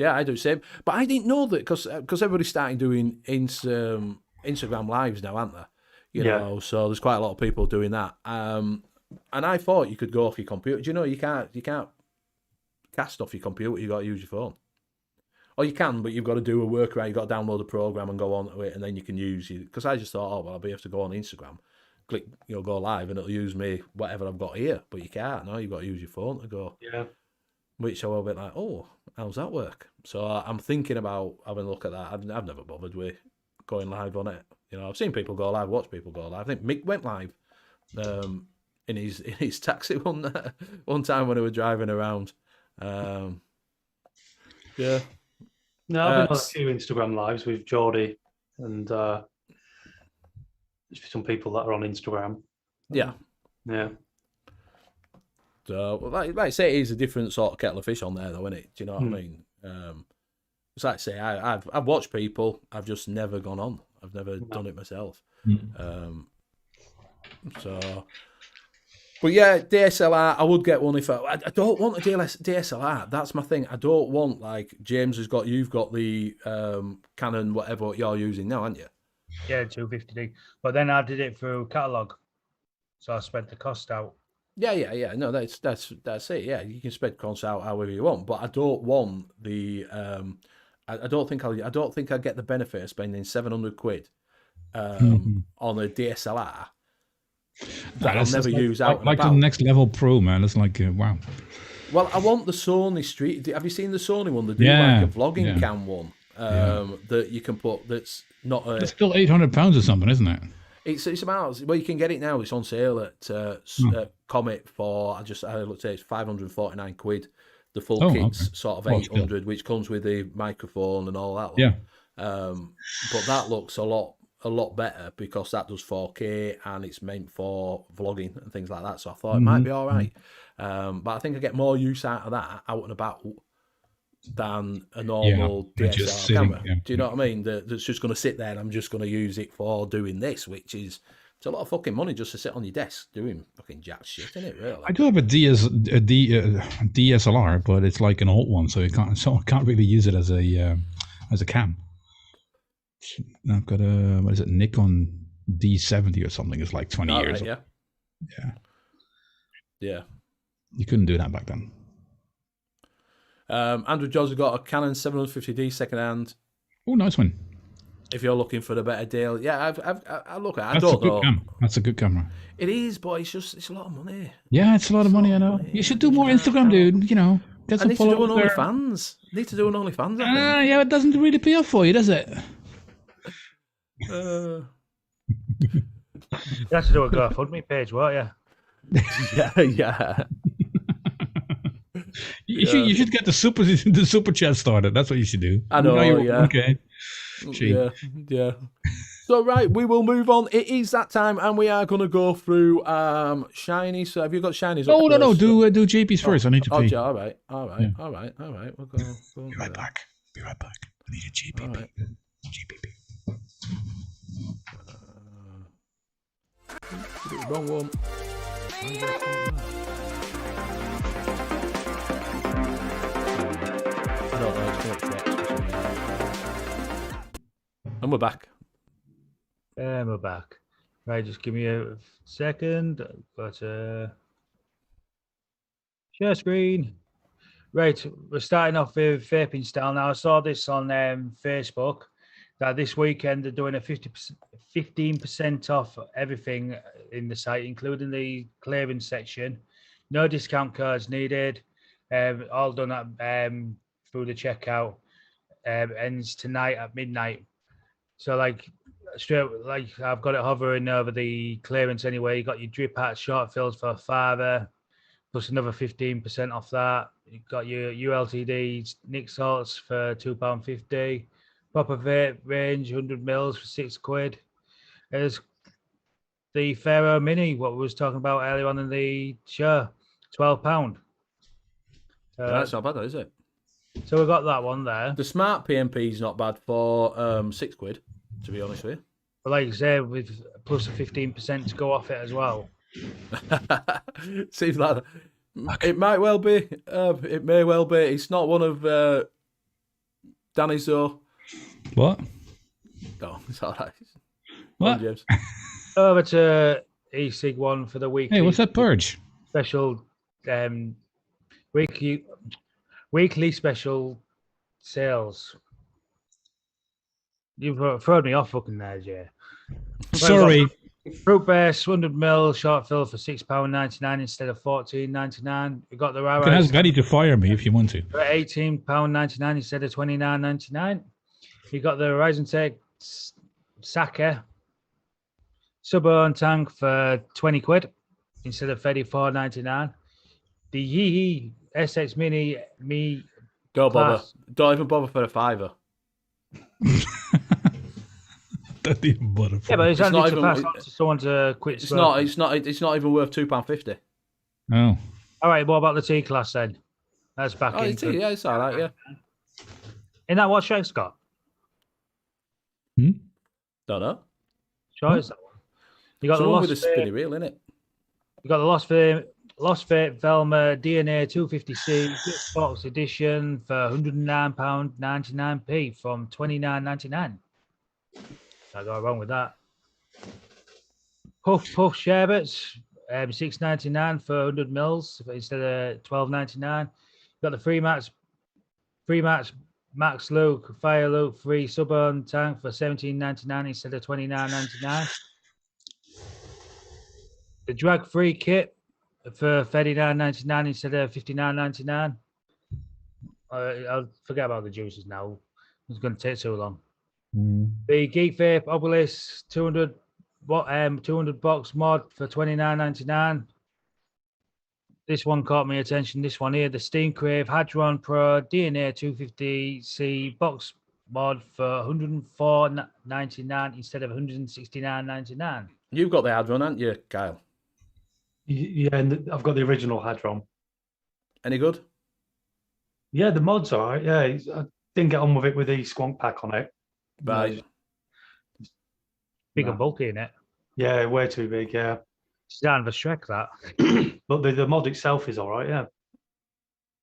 Speaker 1: I do the same. But I didn't know that because everybody's starting doing Instagram lives now, aren't they? You know, so there's quite a lot of people doing that. And I thought you could go off your computer. Do you know you can't cast off your computer? You got to use your phone. Or you can, but you've got to do a workaround. You've got to download a program and go onto it, and then you can use it. Because I just thought, I'll be able to go on Instagram, click, go live, and it'll use me whatever I've got here. But you can't. No, you've got to use your phone to go.
Speaker 4: Yeah.
Speaker 1: Which I was a bit like, how's that work? So I'm thinking about having a look at that. I've never bothered with going live on it. I've seen people go live, watch people go live. I think Mick went live in his taxi one time when he was driving around. Yeah.
Speaker 4: No, I've been on a few Instagram lives with Geordie and there's some people that are on Instagram.
Speaker 1: Yeah.
Speaker 4: Yeah.
Speaker 1: So, like I say, it is a different sort of kettle of fish on there, though, isn't it? Do you know what I mean? It's like I say, I've watched people, I've just never gone on. I've never done it myself. But yeah, DSLR, I would get one if I don't want a DSLR. That's my thing. I don't want, like James you've got the Canon, whatever you're using now, haven't you?
Speaker 3: Yeah, 250D. But then I did it through catalogue, so I spread the cost out.
Speaker 1: Yeah. No, that's it. Yeah, you can spread costs out however you want, but I don't want the. I don't think I get the benefit of spending 700 quid on a DSLR that I'll never use out.
Speaker 2: Like the next level Pro, man. It's like wow.
Speaker 1: Well, I want the Sony Street. Have you seen the Sony one? They do like a vlogging cam one that you can put. That's not a.
Speaker 2: It's still £800 or something, isn't it?
Speaker 1: It's about, well, you can get it now. It's on sale at Comet for, I looked at it, it's 549 quid. The full kit's sort of 800, which comes with the microphone and all that.
Speaker 2: Yeah.
Speaker 1: But that looks a lot better because that does 4K and it's meant for vlogging and things like that. So I thought it might be all right. But I think I get more use out of that out and about than a normal DSLR camera. Do you know what I mean? That's just going to sit there and I'm just going to use it for doing this, which is, it's a lot of fucking money just to sit on your desk doing fucking jack shit, isn't it, really?
Speaker 2: I do have a DSLR, but it's like an old one, so I can't really use it as a cam. I've got a, what is it, Nikon D70 or something. It's like 20 years old.
Speaker 1: Yeah.
Speaker 2: You couldn't do that back then.
Speaker 1: Andrew Jones has got a Canon 750D second hand.
Speaker 2: Oh, nice one.
Speaker 1: If you're looking for a better deal, I look at.
Speaker 2: That's a good camera.
Speaker 1: It is, but it's a lot of money.
Speaker 2: Yeah, it's a lot of money. I know. You should do more Instagram, dude. Get some followers.
Speaker 1: I need to do an OnlyFans.
Speaker 2: Yeah, it doesn't really pay off for you, does it?
Speaker 3: You have to do a GoFundMe page, won't you?
Speaker 1: Yeah.
Speaker 2: You should get the super chat started. That's what you should do.
Speaker 1: I know. Yeah.
Speaker 2: Okay.
Speaker 1: Yeah. So, right, we will move on. It is that time, and we are going to go through shinies. So, have you got shinies?
Speaker 2: No,
Speaker 1: up
Speaker 2: no, no.
Speaker 1: first?
Speaker 2: Do JP's first. I need to pee.
Speaker 1: Yeah, all right.
Speaker 2: Yeah.
Speaker 1: We'll go
Speaker 2: Be right back. Be right back. I need a JP.
Speaker 1: All right.
Speaker 2: GPP.
Speaker 1: Wrong one. I don't know. It's too much text for some reason. And we're back.
Speaker 3: And we're back. Right, just give me a second. Got a share screen. Right, we're starting off with vaping style. Now, I saw this on Facebook that this weekend they're doing a 15% off everything in the site, including the clearance section. No discount codes needed. All done at, through the checkout. Ends tonight at midnight. So, straight, I've got it hovering over the clearance anyway. You got your drip hats, short fills for $5, plus another 15% off that. You got your ULTDs, Nick salts for £2.50. Proper vape range, 100 mils for £6. There's the Pharaoh Mini, what we was talking about earlier on in the show, £12.
Speaker 1: That's not bad, is it?
Speaker 3: So we got that one there.
Speaker 1: The smart PMP is not bad for £6, to be honest with you.
Speaker 3: But like I say, with plus a 15% to go off it as well.
Speaker 1: Seems like it might well be. It may well be. It's not one of Danny's though.
Speaker 2: What?
Speaker 1: No, it's all right.
Speaker 2: What?
Speaker 1: James.
Speaker 3: Over to e-cig one for the week.
Speaker 2: Hey, what's that purge?
Speaker 3: Special weekly special sales. You've thrown me off fucking there, Jay.
Speaker 2: Sorry.
Speaker 3: Fruit Base 100 ml short fill for £6.99 instead of £14.99. You got the
Speaker 2: You can ask Daddy to fire me if you want to.
Speaker 3: for £18.99 instead of £29.99. You got the Horizon Tech Sake Suburban tank for £20 instead of £34.99. The Yee SX Mini
Speaker 1: Don't bother.
Speaker 3: Class.
Speaker 1: Don't even bother for a £5.
Speaker 2: Don't even bother.
Speaker 3: Yeah, but it's
Speaker 1: It's
Speaker 3: only
Speaker 1: not
Speaker 3: to
Speaker 1: even-
Speaker 3: pass on to someone to quit.
Speaker 1: It's not even worth £2.50.
Speaker 2: Oh.
Speaker 3: All right, what about the T class then? That's back
Speaker 1: Oh,
Speaker 3: in.
Speaker 1: yeah, it's all right. Yeah.
Speaker 3: Isn't that what Shake's got?
Speaker 1: Don't know.
Speaker 3: Sure, is that one? You got
Speaker 1: It's the
Speaker 3: the
Speaker 1: one
Speaker 3: Lost
Speaker 1: with a spinny reel, isn't it?
Speaker 3: You got the Lost Vape Velma DNA 250C box edition for £109.99p from £29.99. Can't go wrong with that. Puff Sherbets, £6.99 for 100 mils instead of £12.99. Got the Free Max Luke Fire Luke free Suburban tank for £17.99 instead of £29.99. The Drag Free kit for £39.99 instead of £59.99. I'll forget about the juices now. It's going to take too long. The Geek Vape Obelisk 200 box mod for £29.99. This one caught my attention. This one here, the Steam Crave Hadron Pro DNA 250C box mod for £104.99 instead of £169.99.
Speaker 1: You've got the Hadron, haven't you, Kyle?
Speaker 4: Yeah, and I've got the original Hadron.
Speaker 1: Any good?
Speaker 4: Yeah, the mod's all right. Yeah, I didn't get on with it with the Squonk pack on it.
Speaker 1: Right.
Speaker 3: Big and bulky in it.
Speaker 4: Yeah, way too big. Yeah,
Speaker 3: It's down of a Shrek, that.
Speaker 4: but the mod itself is all right. Yeah.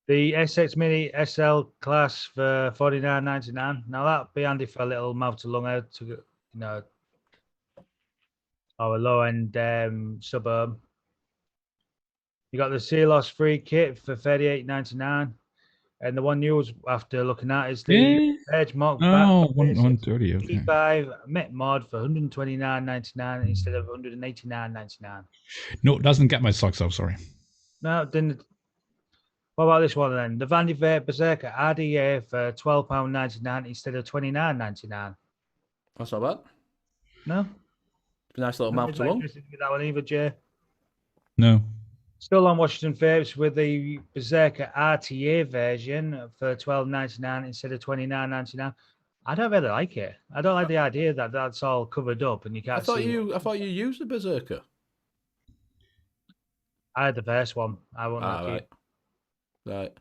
Speaker 3: The SX Mini SL class for £49.99. Now that'd be handy for a little mouth to lung out to, or a low end suburb. You got the Sealos free kit for £38.99. And the one you was after looking at is the Edge Mock
Speaker 2: Oh, 130. Okay.
Speaker 3: 55 Met mod for £129.99 instead of £189.99.
Speaker 2: No, it doesn't get my socks off. Sorry.
Speaker 3: No, didn't. What about this one then? The Vandy Vape Berserker RDA for £12.99 instead of £29.99.
Speaker 1: That's not bad.
Speaker 3: No?
Speaker 1: Nice little mouth to lung.
Speaker 3: Interested with that one either, Jay.
Speaker 2: No.
Speaker 3: Still on Washington Vapes with the Berserker RTA version for £12.99 instead of £29.99. I don't really like it. I don't like the idea that that's all covered up and you can't see.
Speaker 1: I thought you used the Berserker.
Speaker 3: I had the first one. I won't knock
Speaker 1: Right.
Speaker 3: it.
Speaker 1: Right.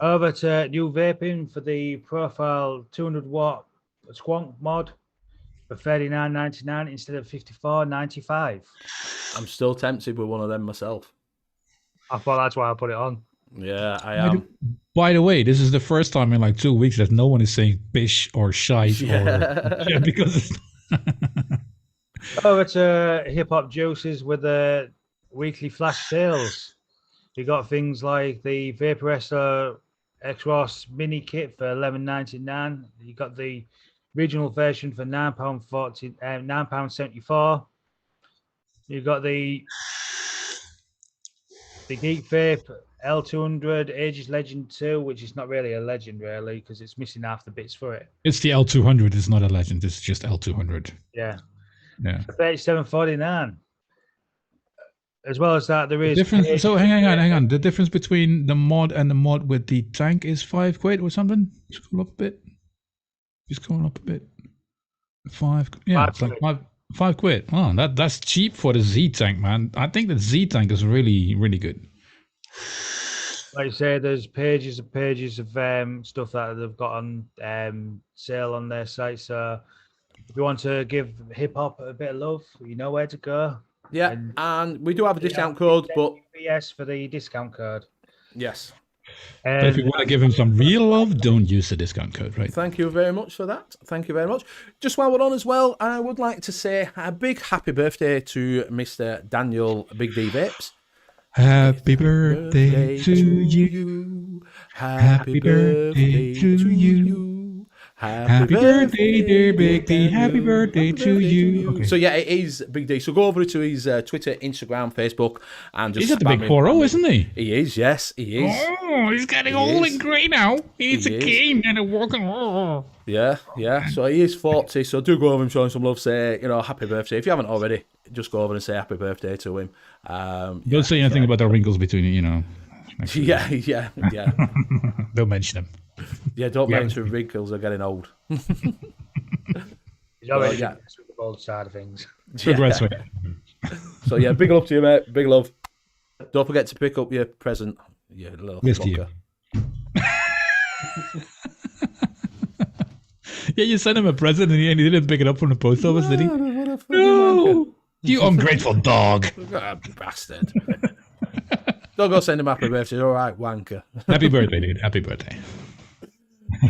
Speaker 3: Over to New Vaping for the Profile 200-watt Squonk mod for $39.99 instead of $54.95.
Speaker 1: I'm still tempted with one of them myself.
Speaker 3: I thought that's why I put it on.
Speaker 1: Yeah, I am.
Speaker 2: By the way, this is the first time in like 2 weeks that no one is saying bish or shite or because
Speaker 3: Over to Hip Hop Juices with the weekly flash sales. You got things like the Vaporessa X-Ross mini kit for $11.99. You got the regional version for £9.74. You got the Geek Vape L200 Aegis Legend 2, which is not really a legend really because it's missing half the bits for it.
Speaker 2: it's the L200. It's not a legend. It's just L200.
Speaker 3: Yeah.
Speaker 2: Yeah.
Speaker 3: $37.49. As well as that, there is
Speaker 2: difference. So hang on. The difference between the mod and the mod with the tank is £5 or something. Scroll up a bit. Just scroll up a bit. It's like £5. Oh, that's cheap for the Z tank, man. I think the Z tank is really, really good.
Speaker 3: Like I say, there's pages and pages of stuff that they've got on sale on their site. So if you want to give hip hop a bit of love, you know where to go.
Speaker 1: Yeah, and we do have a discount code, but
Speaker 3: N.U.V.S for the discount code.
Speaker 1: yes.
Speaker 2: But if you want to give him some real love, don't use the discount code, right?
Speaker 1: Thank you very much for that. Thank you very much. Just while we're on as well, I would like to say a big happy birthday to Mr. Daniel Big D Vapes.
Speaker 2: Happy birthday to you.
Speaker 1: Happy birthday to you.
Speaker 2: Happy birthday, dear Big D. Happy birthday to you. Okay.
Speaker 1: So yeah, it is Big D. So go over to his Twitter, Instagram, Facebook, and just
Speaker 2: he's at the big 4-0, isn't he?
Speaker 1: He is, yes, he is.
Speaker 2: Oh, he's getting old and grey now. He's a king and a walking.
Speaker 1: Yeah. So he is 40. So do go over and show him some love. Say, happy birthday. If you haven't already, just go over and say happy birthday to him.
Speaker 2: Don't say anything about the wrinkles between you.
Speaker 1: Yeah.
Speaker 2: Don't mention them.
Speaker 1: Yeah, don't mention wrinkles are getting old.
Speaker 3: He's already the old side of things.
Speaker 2: Progress with.
Speaker 1: So yeah, big love to you, mate. Big love. Don't forget to pick up your present. Yeah, little fucker.
Speaker 2: Yeah, you sent him a present and he didn't pick it up from the post office, did he? No, you ungrateful dog.
Speaker 1: Bastard. Don't go send him happy birthday. All right, wanker.
Speaker 2: Happy birthday, dude. Happy birthday.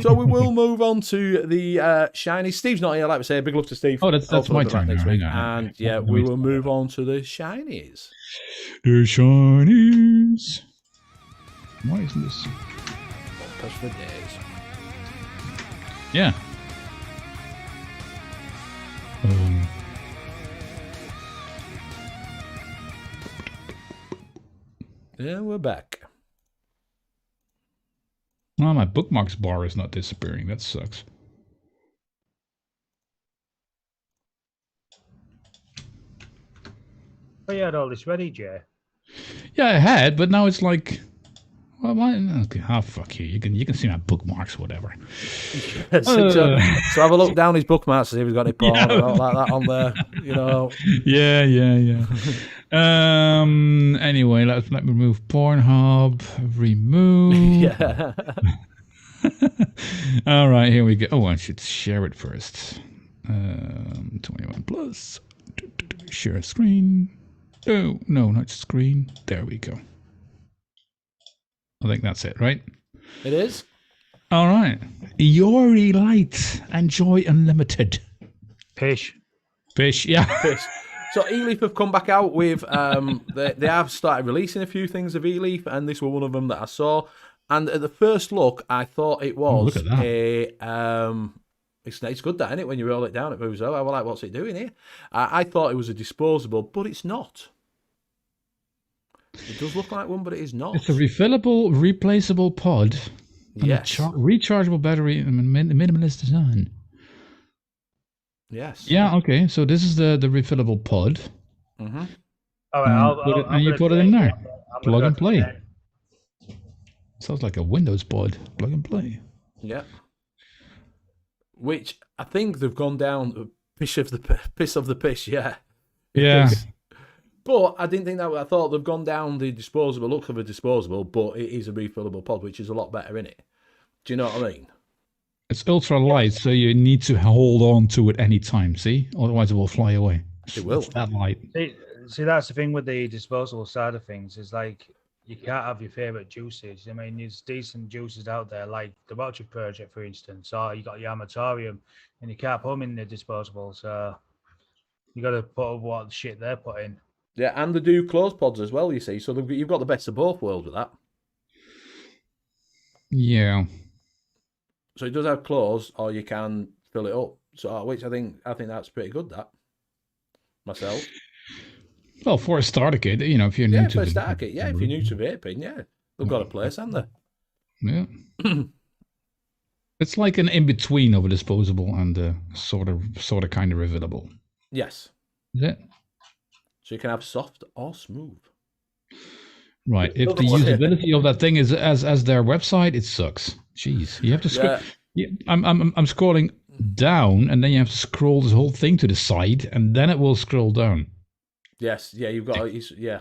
Speaker 1: So we will move on to the shiny. Steve's not here, like we say. Big love to Steve.
Speaker 2: Oh, that's my turn
Speaker 1: next week.
Speaker 2: And
Speaker 1: yeah, we will move on to the shinies.
Speaker 2: The shinies. Why isn't this?
Speaker 1: Bumpers for days.
Speaker 2: Yeah.
Speaker 1: Yeah, we're back.
Speaker 2: Oh, my bookmarks bar is not disappearing. That sucks.
Speaker 3: Oh, you had all this ready, Jay?
Speaker 2: Yeah, I had, but now it's like, well, okay, fuck you. You can see my bookmarks, whatever.
Speaker 1: So have a look down his bookmarks to see if he's got any porn or like that on there.
Speaker 2: Yeah. Anyway, let me remove Pornhub. Remove.
Speaker 1: Yeah.
Speaker 2: All right, here we go. Oh, I should share it first. 21 plus. Share screen. Oh, no, not screen. There we go. I think that's it, right?
Speaker 1: It is.
Speaker 2: All right. Yori Light and Joy Unlimited.
Speaker 3: Pish,
Speaker 2: yeah.
Speaker 1: Pish. So E-Leaf have come back out with, they have started releasing a few things of E-Leaf, and this was one of them that I saw. And at the first look, I thought it was
Speaker 2: look at that.
Speaker 1: it's good that, isn't it? When you roll it down, it moves over. I was like, what's it doing here? I thought it was a disposable, but it's not. It does look like one, but it is not.
Speaker 2: It's a refillable, replaceable pod.
Speaker 1: Yes.
Speaker 2: Rechargeable battery and minimalist design.
Speaker 1: Yes.
Speaker 2: Yeah, okay. So this is the refillable pod.
Speaker 1: Mm-hmm.
Speaker 3: All right,
Speaker 2: and you put it in there. Plug and play. Sounds like a Windows pod. Plug and play.
Speaker 1: Yeah. which I think they've gone down piss of the piss, yeah.
Speaker 2: Yeah.
Speaker 1: But I didn't think that. I thought they've gone down the disposable look of a disposable, but it is a refillable pod, which is a lot better in it. Do you know what I mean?
Speaker 2: It's ultra light, so you need to hold on to it any time. See, otherwise it will fly away.
Speaker 1: It will.
Speaker 2: It's that light.
Speaker 3: See, that's the thing with the disposable side of things. Is like you can't have your favorite juices. I mean, there's decent juices out there, like the Watcher Project, for instance, or you got your Amatorium, and you can't put them in the disposable. So you got to put up what shit they're putting.
Speaker 1: Yeah, and they do closed pods as well, you see. So you've got the best of both worlds with that.
Speaker 2: Yeah.
Speaker 1: So it does have closed, or you can fill it up. So which I think that's pretty good. That myself.
Speaker 2: Well, for a starter kit, you know, if you're new to
Speaker 1: for a starter kit, if you're new to vaping, yeah, they've got a place, haven't they?
Speaker 2: Yeah. It's like an in between of a disposable and a sort of kind of refillable.
Speaker 1: Yes.
Speaker 2: Is it?
Speaker 1: So you can have soft or smooth.
Speaker 2: Right. If the usability of that thing is as their website, it sucks. Jeez, you have to scroll. Yeah, I'm scrolling down, and then you have to scroll this whole thing to the side, and then it will scroll down.
Speaker 1: Yes. Yeah. You've got. Yeah.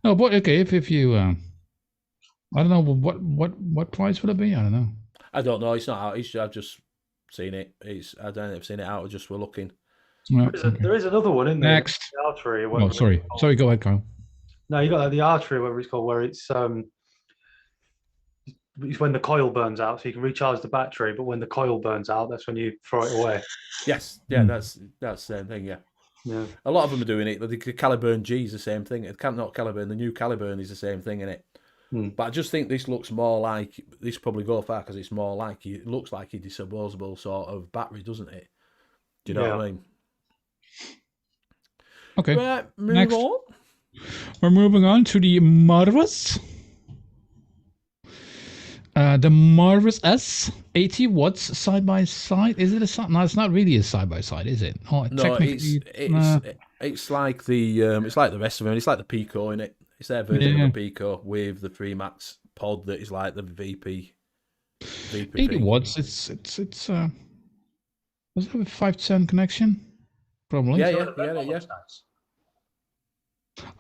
Speaker 2: No, but okay. If you, I don't know what price would it be. I don't know.
Speaker 1: I don't know. It's not out. I've just seen it. I don't know if I've seen it out. Just we're looking.
Speaker 2: Well,
Speaker 4: there is another one in there.
Speaker 2: Next.
Speaker 4: The artery.
Speaker 2: Oh, sorry. Go ahead, Kyle.
Speaker 4: No, you got the artery, whatever it's called, where it's when the coil burns out, so you can recharge the battery. But when the coil burns out, that's when you throw it away.
Speaker 1: Yes. Yeah. That's the same thing. Yeah.
Speaker 4: Yeah.
Speaker 1: A lot of them are doing it. The Caliburn G is the same thing. It can't not Caliburn. The new Caliburn is the same thing in it. But I just think this looks more like this. Probably go far because it's more like it looks like a disposable sort of battery, doesn't it? Do you know what I mean?
Speaker 2: Okay.
Speaker 1: Right,
Speaker 2: Next.
Speaker 1: on.
Speaker 2: We're moving on to the Marvis. The Marvis S, 80 watts side by side. Is it a side? No, it's not really a side by side, is it? Oh,
Speaker 1: no, it's like the rest of them. It's like the Pico in it. It's their version of the Pico with the 3 Max pod that is like the VP
Speaker 2: 80
Speaker 1: thing.
Speaker 2: watts. It's does it have a 510 connection? Probably.
Speaker 1: Yeah.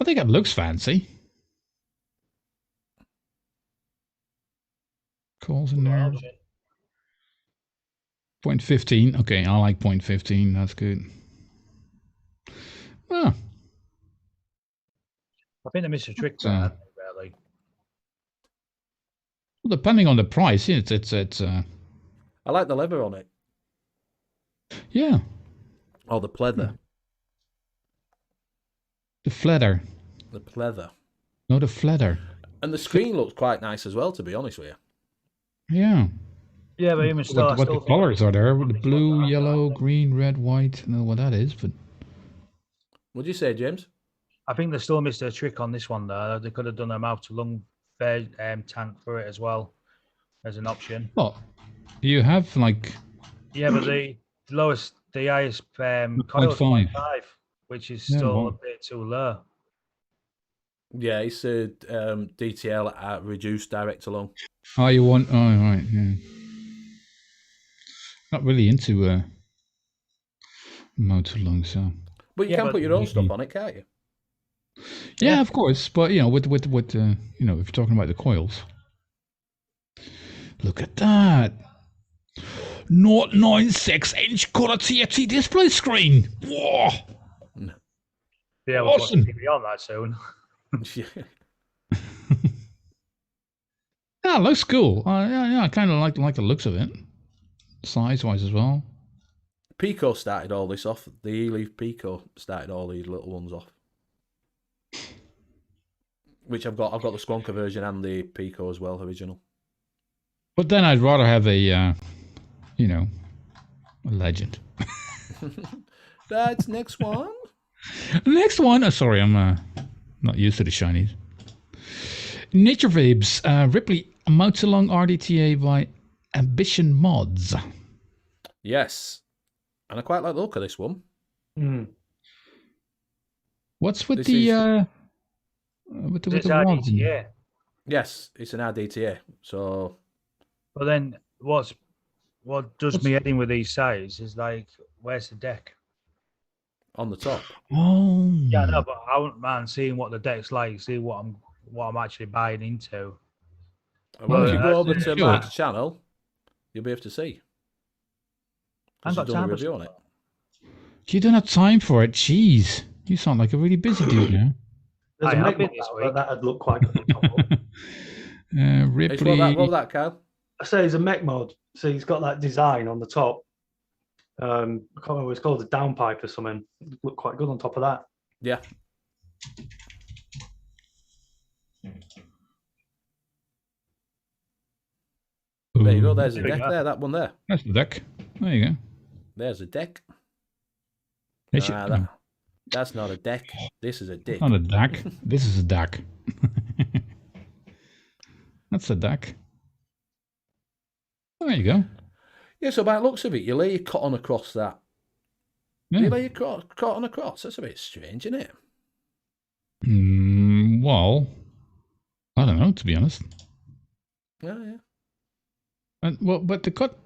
Speaker 2: I think it looks fancy. Calls in there. 0.15. Okay, I like 0.15. That's good. Ah.
Speaker 3: I think they missed a trick there, really.
Speaker 2: Well, depending on the price, it's
Speaker 1: I like the leather on it.
Speaker 2: Yeah.
Speaker 1: Oh, the pleather.
Speaker 2: The fleather.
Speaker 1: The pleather.
Speaker 2: No, the fleather.
Speaker 1: And the screen looks quite nice as well, to be honest with you.
Speaker 2: Yeah.
Speaker 3: Yeah, but even still,
Speaker 2: what the colors are there? The blue, yellow, green, red, white. I don't know what that is, but.
Speaker 1: What'd you say, James?
Speaker 3: I think they still missed a trick on this one, though. They could have done a mouth-to-lung tank for it as well as an option.
Speaker 2: Well, you have like.
Speaker 3: Yeah, but the highest coil is 0.5, which is still a bit too low.
Speaker 1: Yeah, it's a DTL at reduced direct lung.
Speaker 2: Oh, you want? Oh, right, yeah. Not really into motor lung, so.
Speaker 1: But you can put your own stuff on it, can't you?
Speaker 2: Yeah, of course. But you know, with if you're talking about the coils, look at that. 0.96-inch color TFT display screen. Whoa!
Speaker 3: Yeah, we'll awesome. Put TV on that soon.
Speaker 2: Yeah, it looks cool. Yeah, I kind of like the looks of it, size-wise as well.
Speaker 1: Pico started all this off. The E-Leaf Pico started all these little ones off. Which I've got the Squonker version and the Pico as well, original.
Speaker 2: But then I'd rather have a legend.
Speaker 1: That's next one.
Speaker 2: Next one. Oh, sorry, I'm not used to the shinies. Nature Vapes, Ripley Mount-Along RDTA by Ambition Mods.
Speaker 1: Yes. And I quite like the look of this one.
Speaker 2: What's with the rods?
Speaker 1: Yes, it's an RDTA. So,
Speaker 3: but then what's what does me head in with these sites is like, where's the deck?
Speaker 1: On the top.
Speaker 2: Oh.
Speaker 3: Yeah, no, but I wouldn't mind seeing what the deck's like, see what I'm actually buying into.
Speaker 1: Well, if you go over to
Speaker 2: sure.
Speaker 1: Mark's channel, you'll be able to see.
Speaker 3: I ain't got
Speaker 1: He's done a
Speaker 3: time
Speaker 1: review
Speaker 3: for
Speaker 1: on it.
Speaker 2: You don't have time for it. Jeez. You sound like a really busy dude now.
Speaker 4: There's
Speaker 3: I
Speaker 4: a
Speaker 3: have
Speaker 4: make
Speaker 3: been this
Speaker 4: mod
Speaker 3: week.
Speaker 4: that'd look quite good on top of.
Speaker 2: Ripley.
Speaker 1: What was that, Kyle?
Speaker 4: I say it's a mech mod, so he's got that design on the top. I can't remember what it's called, a downpipe or something. It'd look quite good on top of that.
Speaker 1: Yeah. There you go. There's the
Speaker 3: There we
Speaker 1: deck
Speaker 3: go.
Speaker 1: there. That one there.
Speaker 2: That's the deck. There you go.
Speaker 1: There's a deck.
Speaker 2: That's,
Speaker 1: That's not a deck. This is a dick.
Speaker 2: not a deck. This is a deck. That's a deck. There you go.
Speaker 1: Yeah, so by the looks of it, you lay your cotton across that.
Speaker 2: Yeah.
Speaker 1: You lay your cotton across. That's a bit strange, isn't it?
Speaker 2: Well, I don't know, to be honest.
Speaker 1: Yeah.
Speaker 2: And, well, but the cut.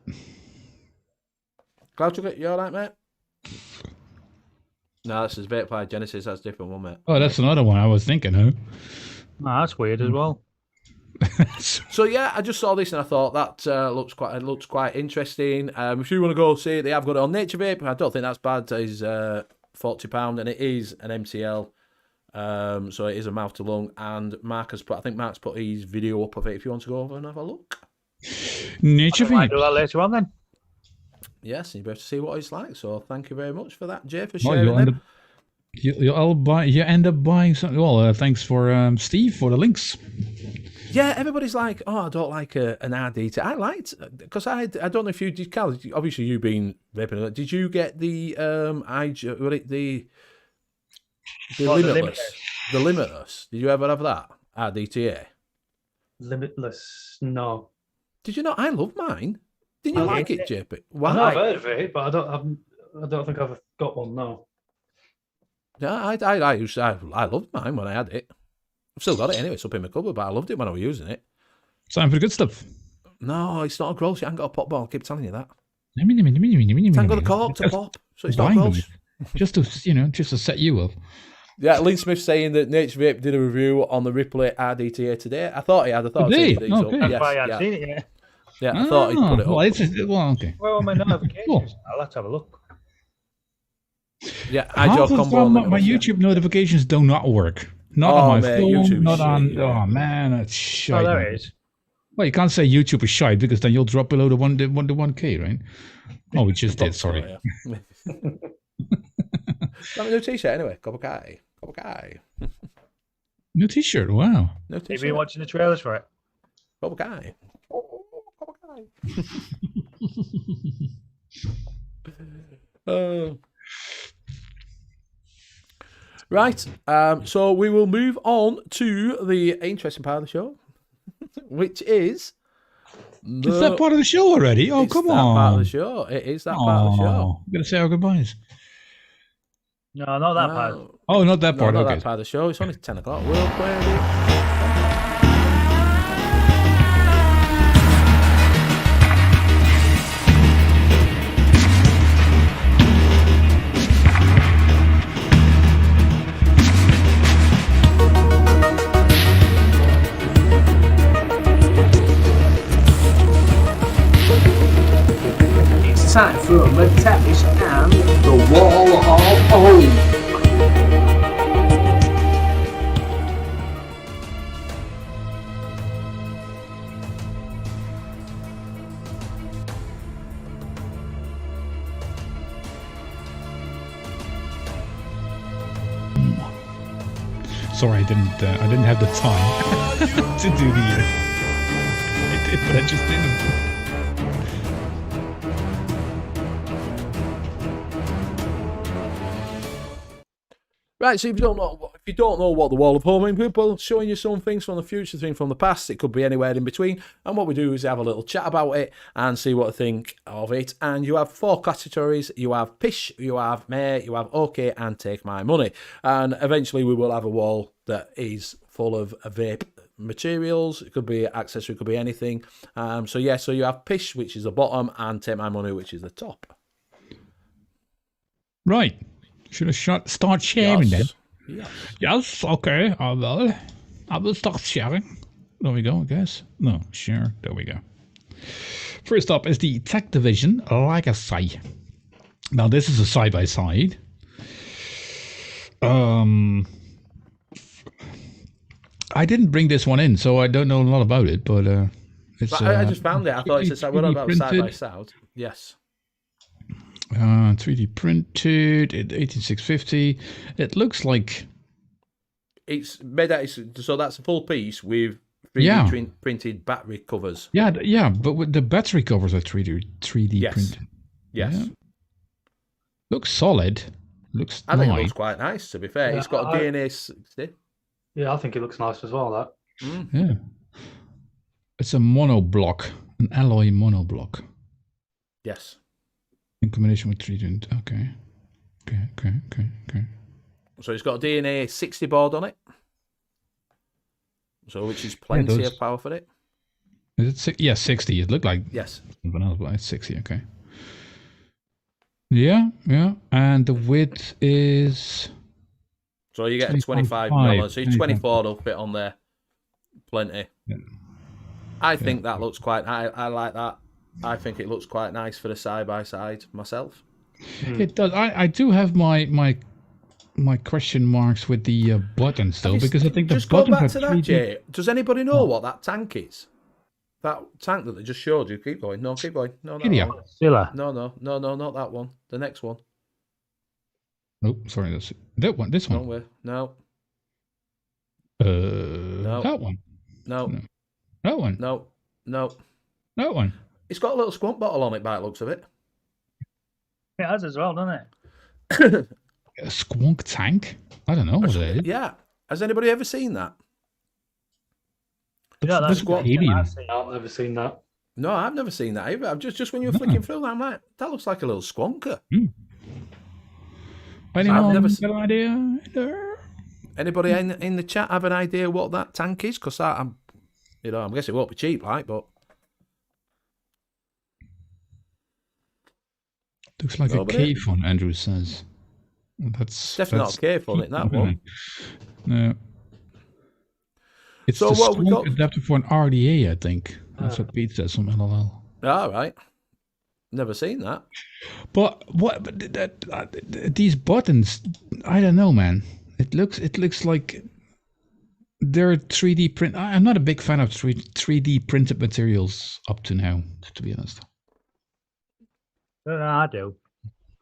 Speaker 1: Cloud Chocolate, you all right, mate? No, this is Vape Genesis. That's a different one, mate.
Speaker 2: Oh, that's another one I was thinking, huh?
Speaker 3: No, that's weird as well.
Speaker 1: So yeah, I just saw this and I thought that looks quite interesting. If you want to go see it, they have got it on Nature Vape. I don't think that's bad. It's £40 and it is an MCL. So it is a mouth to lung. And Mark's put his video up of it. If you want to go over and have a look.
Speaker 2: Nature
Speaker 3: I might
Speaker 2: Vape.
Speaker 3: do that later on then.
Speaker 1: Yes, and you'll be able to see what it's like. So thank you very much for that, Jay, for
Speaker 2: Well,
Speaker 1: sharing them.
Speaker 2: you end up buying something. Well, thanks for Steve for the links.
Speaker 1: Yeah, everybody's like, oh, I don't like an RDT. I liked, because I don't know if you did, Cal, obviously you been vaping. Did you get the the Limitless? The Limitless. Did you ever have that? RDTA?
Speaker 4: Limitless, no.
Speaker 1: Did you not? I love mine. Didn't you
Speaker 3: I
Speaker 1: like
Speaker 3: hate
Speaker 1: it, JP?
Speaker 4: I
Speaker 1: Why?
Speaker 4: know I've heard of it, but I don't think I've got one, no.
Speaker 1: Yeah, I loved mine when I had it. I've still got it anyway. It's up in my cupboard, but I loved it when I was using it.
Speaker 2: Time for the good stuff.
Speaker 1: No, it's not a gross. You haven't got a pop ball. I keep telling you that.
Speaker 2: Thank
Speaker 1: Thank got a cork to pop, so it's not gross.
Speaker 2: Just to just to set you up.
Speaker 1: Yeah, Lynn Smith saying that Nature Vape did a review on the Ripley RDTA today. I thought he had. I thought
Speaker 2: Did
Speaker 1: I'd
Speaker 2: he?
Speaker 1: seen these
Speaker 2: Okay.
Speaker 1: up.
Speaker 3: That's
Speaker 1: Yes,
Speaker 3: why I hadn't
Speaker 1: yeah.
Speaker 3: seen it yet.
Speaker 1: Yeah, I thought he'd put it
Speaker 2: well,
Speaker 1: up.
Speaker 2: well, okay.
Speaker 3: Where are my notifications?
Speaker 2: Cool.
Speaker 3: I'll have to have a look.
Speaker 1: Yeah,
Speaker 2: Half
Speaker 1: iJog
Speaker 2: of the
Speaker 1: combo.
Speaker 2: time,
Speaker 1: on
Speaker 2: my
Speaker 1: Limitless, yeah.
Speaker 2: YouTube notifications do not work. Not
Speaker 1: Oh,
Speaker 2: on my
Speaker 1: mate,
Speaker 2: phone,
Speaker 1: YouTube is
Speaker 2: not on.
Speaker 1: shit, yeah.
Speaker 2: Oh man, that's shite.
Speaker 3: Oh, there
Speaker 2: man.
Speaker 3: it is.
Speaker 2: Well, you can't say YouTube is shite because then you'll drop below the 1K, right? Oh, we just did. Sorry.
Speaker 1: Yeah. Got a new T-shirt anyway. Copper guy.
Speaker 2: New T-shirt. Wow.
Speaker 1: New
Speaker 3: Have you
Speaker 1: T-shirt.
Speaker 3: been watching the trailers for it?
Speaker 1: Copper guy. Copper guy. Right. So we will move on to the interesting part of the show, which is.
Speaker 2: Is that part of the show already? Oh,
Speaker 1: It's
Speaker 2: come
Speaker 1: that
Speaker 2: on.
Speaker 1: part of the show. It is that part of the show.
Speaker 2: We're going to say our goodbyes.
Speaker 3: No, not that part.
Speaker 2: Oh, not that
Speaker 1: No,
Speaker 2: part.
Speaker 1: not
Speaker 2: Okay.
Speaker 1: that part of the show. It's only 10 o'clock. We'll play it.
Speaker 5: It's time for the Tavish and the Wall of Old.
Speaker 2: Sorry, I didn't have the time to do the. I did, but I just didn't.
Speaker 1: Right, so if you don't know what the Wall of Home is, we're showing you some things from the future, things from the past. It could be anywhere in between. And what we do is have a little chat about it and see what I think of it. And you have 4 categories. You have pish, you have meh, you have okay, and take my money. And eventually we will have a wall that is full of vape materials. It could be accessory, it could be anything. So you have Pish, which is the bottom, and Take My Money, which is the top.
Speaker 2: Right. Should I start sharing then?
Speaker 1: Yes.
Speaker 2: Yes, okay, I will. I will start sharing. There we go, I guess. No, share. There we go. First up is the Tech Division Legacy. Now, this is a side-by-side. I didn't bring this one in, so I don't know a lot about it, but it's...
Speaker 1: But I just found it. I thought it's what about side-by-side? Yes.
Speaker 2: 3D printed, 18650. It looks like...
Speaker 1: It's made out, so that's a full piece with 3D printed battery covers.
Speaker 2: Yeah, but with the battery covers are 3D printed.
Speaker 1: Yes.
Speaker 2: Yeah. Looks solid. Looks
Speaker 1: I think it looks quite nice, to be fair. It's got a DNA 60.
Speaker 4: Yeah, I think it looks nice as well, that.
Speaker 2: Yeah. It's a monoblock, an alloy monoblock.
Speaker 1: Yes.
Speaker 2: In combination with 3D. Okay.
Speaker 1: So it's got a DNA 60 board on it. So which is plenty of power for it.
Speaker 2: Is it 60. It looked like something else, but it's 60, okay. Yeah. And the width is...
Speaker 1: So you get a 25 mil, so your 24 will fit on there. Plenty. Yeah. I think that looks quite... I like that. I think it looks quite nice for the side-by-side myself.
Speaker 2: It does. I do have my question marks with the buttons, though, because I think the buttons
Speaker 1: go back
Speaker 2: are
Speaker 1: to that, Jay. Does anybody know what that tank is? That tank that they just showed you. Keep going. No, keep going. No, not that one. The next one.
Speaker 2: Oh, sorry, that's that one. This one.
Speaker 1: No.
Speaker 2: No. That one.
Speaker 1: No.
Speaker 2: That one.
Speaker 1: No.
Speaker 2: That one.
Speaker 1: It's got a little squunk bottle on it by the looks of it.
Speaker 3: It has as well, doesn't it?
Speaker 2: A squonk tank? I don't know what it is.
Speaker 1: Yeah. Has anybody ever seen that?
Speaker 3: Yeah, that's
Speaker 2: alien.
Speaker 4: I've never seen that.
Speaker 1: No, I've never seen that either. Just when you're flicking through, I'm like, that looks like a little squonker.
Speaker 2: Anyone got an idea?
Speaker 1: Anybody in the chat have an idea what that tank is? Because I'm guessing it won't be cheap, like, but
Speaker 2: looks like a K-phone, Andrew says. That's
Speaker 1: definitely not a K-phone, it that one.
Speaker 2: No. It's the squonk adapter for an RDA, I think. That's what Pete says from LLL.
Speaker 1: All right. Never seen that.
Speaker 2: But these buttons, I don't know, man. It looks like they're 3D print. I'm not a big fan of 3D printed materials up to now, to be honest.
Speaker 3: I do.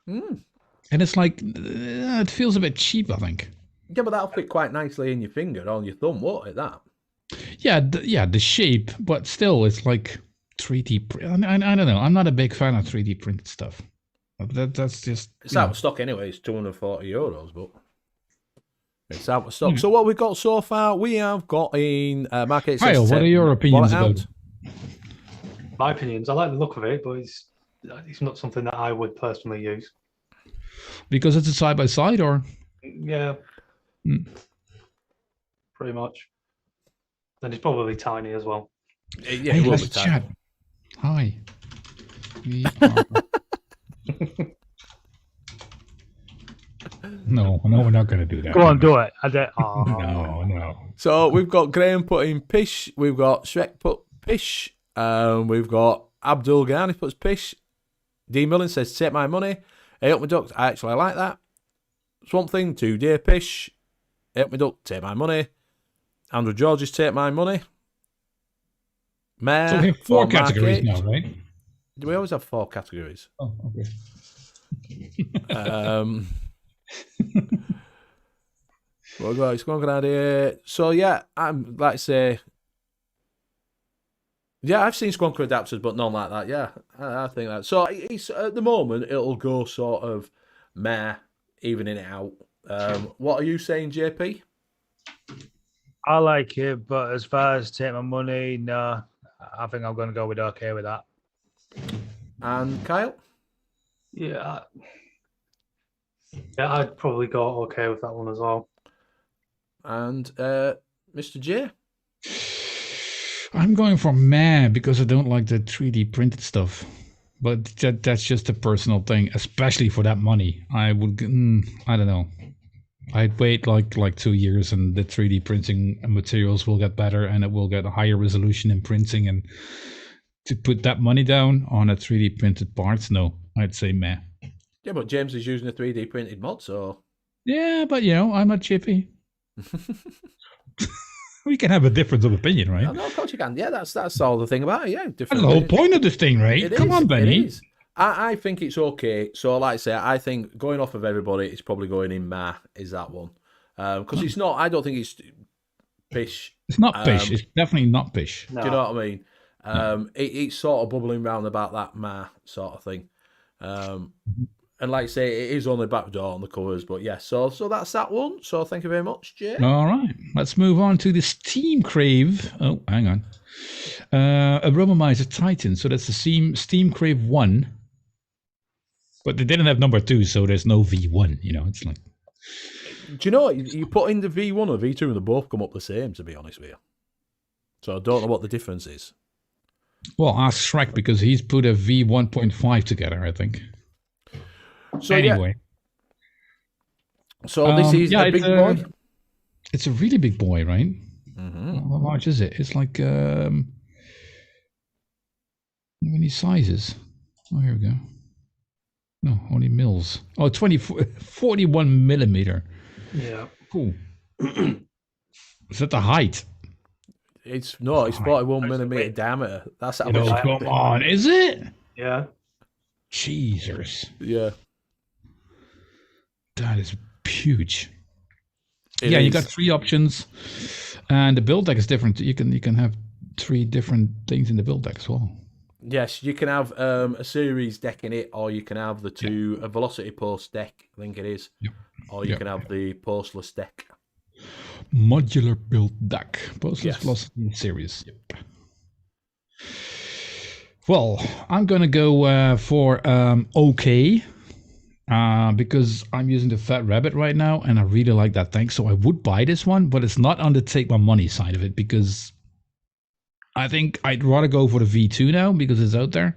Speaker 2: And it's like it feels a bit cheap, I think.
Speaker 1: Yeah, but that'll fit quite nicely in your finger or on your thumb, won't it? That.
Speaker 2: Yeah, the shape, but still, it's like 3D print. I don't know. I'm not a big fan of 3D printed stuff. That's just...
Speaker 1: It's out of stock anyway. It's €240, but it's out of stock. So what we've got so far, we have got in market...
Speaker 2: Kyle, what are your opinions about it?
Speaker 4: My opinions, I like the look of it, but it's not something that I would personally use.
Speaker 2: Because it's a side-by-side, or...?
Speaker 4: Yeah. Pretty much. And it's probably tiny as well.
Speaker 1: Yeah,
Speaker 2: hey, let's chat. Hi. No, we're not going to do that.
Speaker 3: Go on, do it.
Speaker 2: No.
Speaker 1: So we've got Graham putting Pish. We've got Shrek put Pish. We've got Abdul Ghani puts Pish. Dean Millen says, take my money. Hey, up my duck. I actually like that. Swamp Thing, 2 Dear Pish. Hey, up my duck. Take my money. Andrew George's take my money. Mayor,
Speaker 2: so we have 4 categories now, right?
Speaker 1: Do we always have 4 categories?
Speaker 2: Oh, okay.
Speaker 1: Well, go. It's going on here. So yeah, I'm like I say. Yeah, I've seen Squonker adapters, but none like that. Yeah, I think that. So it's at the moment it'll go sort of meh, evening it out. What are you saying, JP?
Speaker 3: I like it, but as far as take my money, no. I think I'm going to go with okay with that.
Speaker 1: And Kyle?
Speaker 4: Yeah, I'd probably go okay with that one as well.
Speaker 1: And Mr. J?
Speaker 2: I'm going for meh because I don't like the 3D printed stuff. But that's just a personal thing, especially for that money. I would, I don't know. I'd wait like 2 years, and the 3D printing materials will get better, and it will get a higher resolution in printing. And to put that money down on a 3D printed parts, no, I'd say meh.
Speaker 1: Yeah, but James is using a 3D printed mod, so.
Speaker 2: Yeah, but I'm not chippy. We can have a difference of opinion, right?
Speaker 1: No, of course you can. Yeah, that's all the thing about it. Yeah,
Speaker 2: that's the whole point of this thing, right? Come on, Benny.
Speaker 1: It is. I think it's okay. So, like I say, I think going off of everybody, it's probably going in meh, is that one. Because it's not, I don't think it's pish.
Speaker 2: It's not pish. It's definitely not pish.
Speaker 1: No. Do you know what I mean? It's sort of bubbling round about that meh sort of thing. And like I say, it is only backdoor on the covers, but yeah, so that's that one. So thank you very much, Jay.
Speaker 2: All right, let's move on to the Steam Crave. Oh, hang on. A Robomizer Titan. So that's the Steam Crave 1. But they didn't have number 2, so there's no V1, it's like...
Speaker 1: Do you know what? You put in the V1 or V2 and they both come up the same, to be honest with you. So I don't know what the difference is.
Speaker 2: Well, ask Shrek, because he's put a V1.5 together, I think.
Speaker 1: So
Speaker 2: anyway,
Speaker 1: so this is a big boy.
Speaker 2: It's a really big boy, right?
Speaker 1: Mm-hmm.
Speaker 2: How large is it? It's like how many sizes? Oh, here we go. No, only mils. Oh, 41 millimeter.
Speaker 4: Yeah.
Speaker 2: Cool. Is that the height?
Speaker 1: It's 41 millimeter diameter. That's how much.
Speaker 2: Come on, is it?
Speaker 4: Yeah.
Speaker 2: Jesus.
Speaker 1: Yeah.
Speaker 2: That is huge. You got 3 options, and the build deck is different. You can have 3 different things in the build deck as well.
Speaker 1: Yes, you can have a series deck in it, or you can have a velocity post deck, I think it is, or you can have the postless deck.
Speaker 2: Modular build deck, postless velocity series. Yep. Well, I'm gonna go for okay. Because I'm using the Fat Rabbit right now, and I really like that tank, so I would buy this one, but it's not on the take my money side of it, because I think I'd rather go for the V2 now, because it's out there.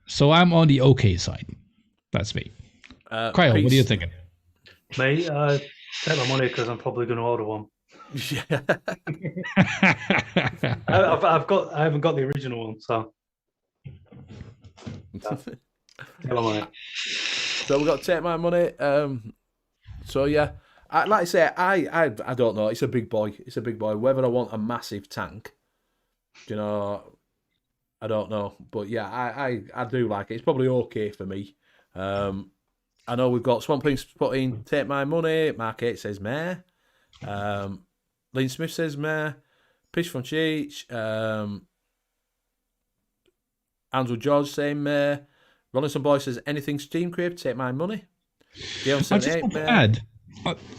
Speaker 2: So I'm on the okay side. That's me. Kyle, what are you thinking?
Speaker 4: Me, take my money, because I'm probably going to order one.
Speaker 1: Yeah.
Speaker 4: I haven't got the original one, so. Take my money.
Speaker 1: So we've got to take my money. So yeah, like I say, I don't know. It's a big boy. It's a big boy. Whether I want a massive tank, I don't know. But yeah, I do like it. It's probably okay for me. I know we've got Swamp Things put in take my money. Mark 8 says meh. Lynn Smith says meh. Pish from Cheech. Andrew George saying meh. Rollinson Boy says anything Steam Crave, take my money.
Speaker 2: I just want to add,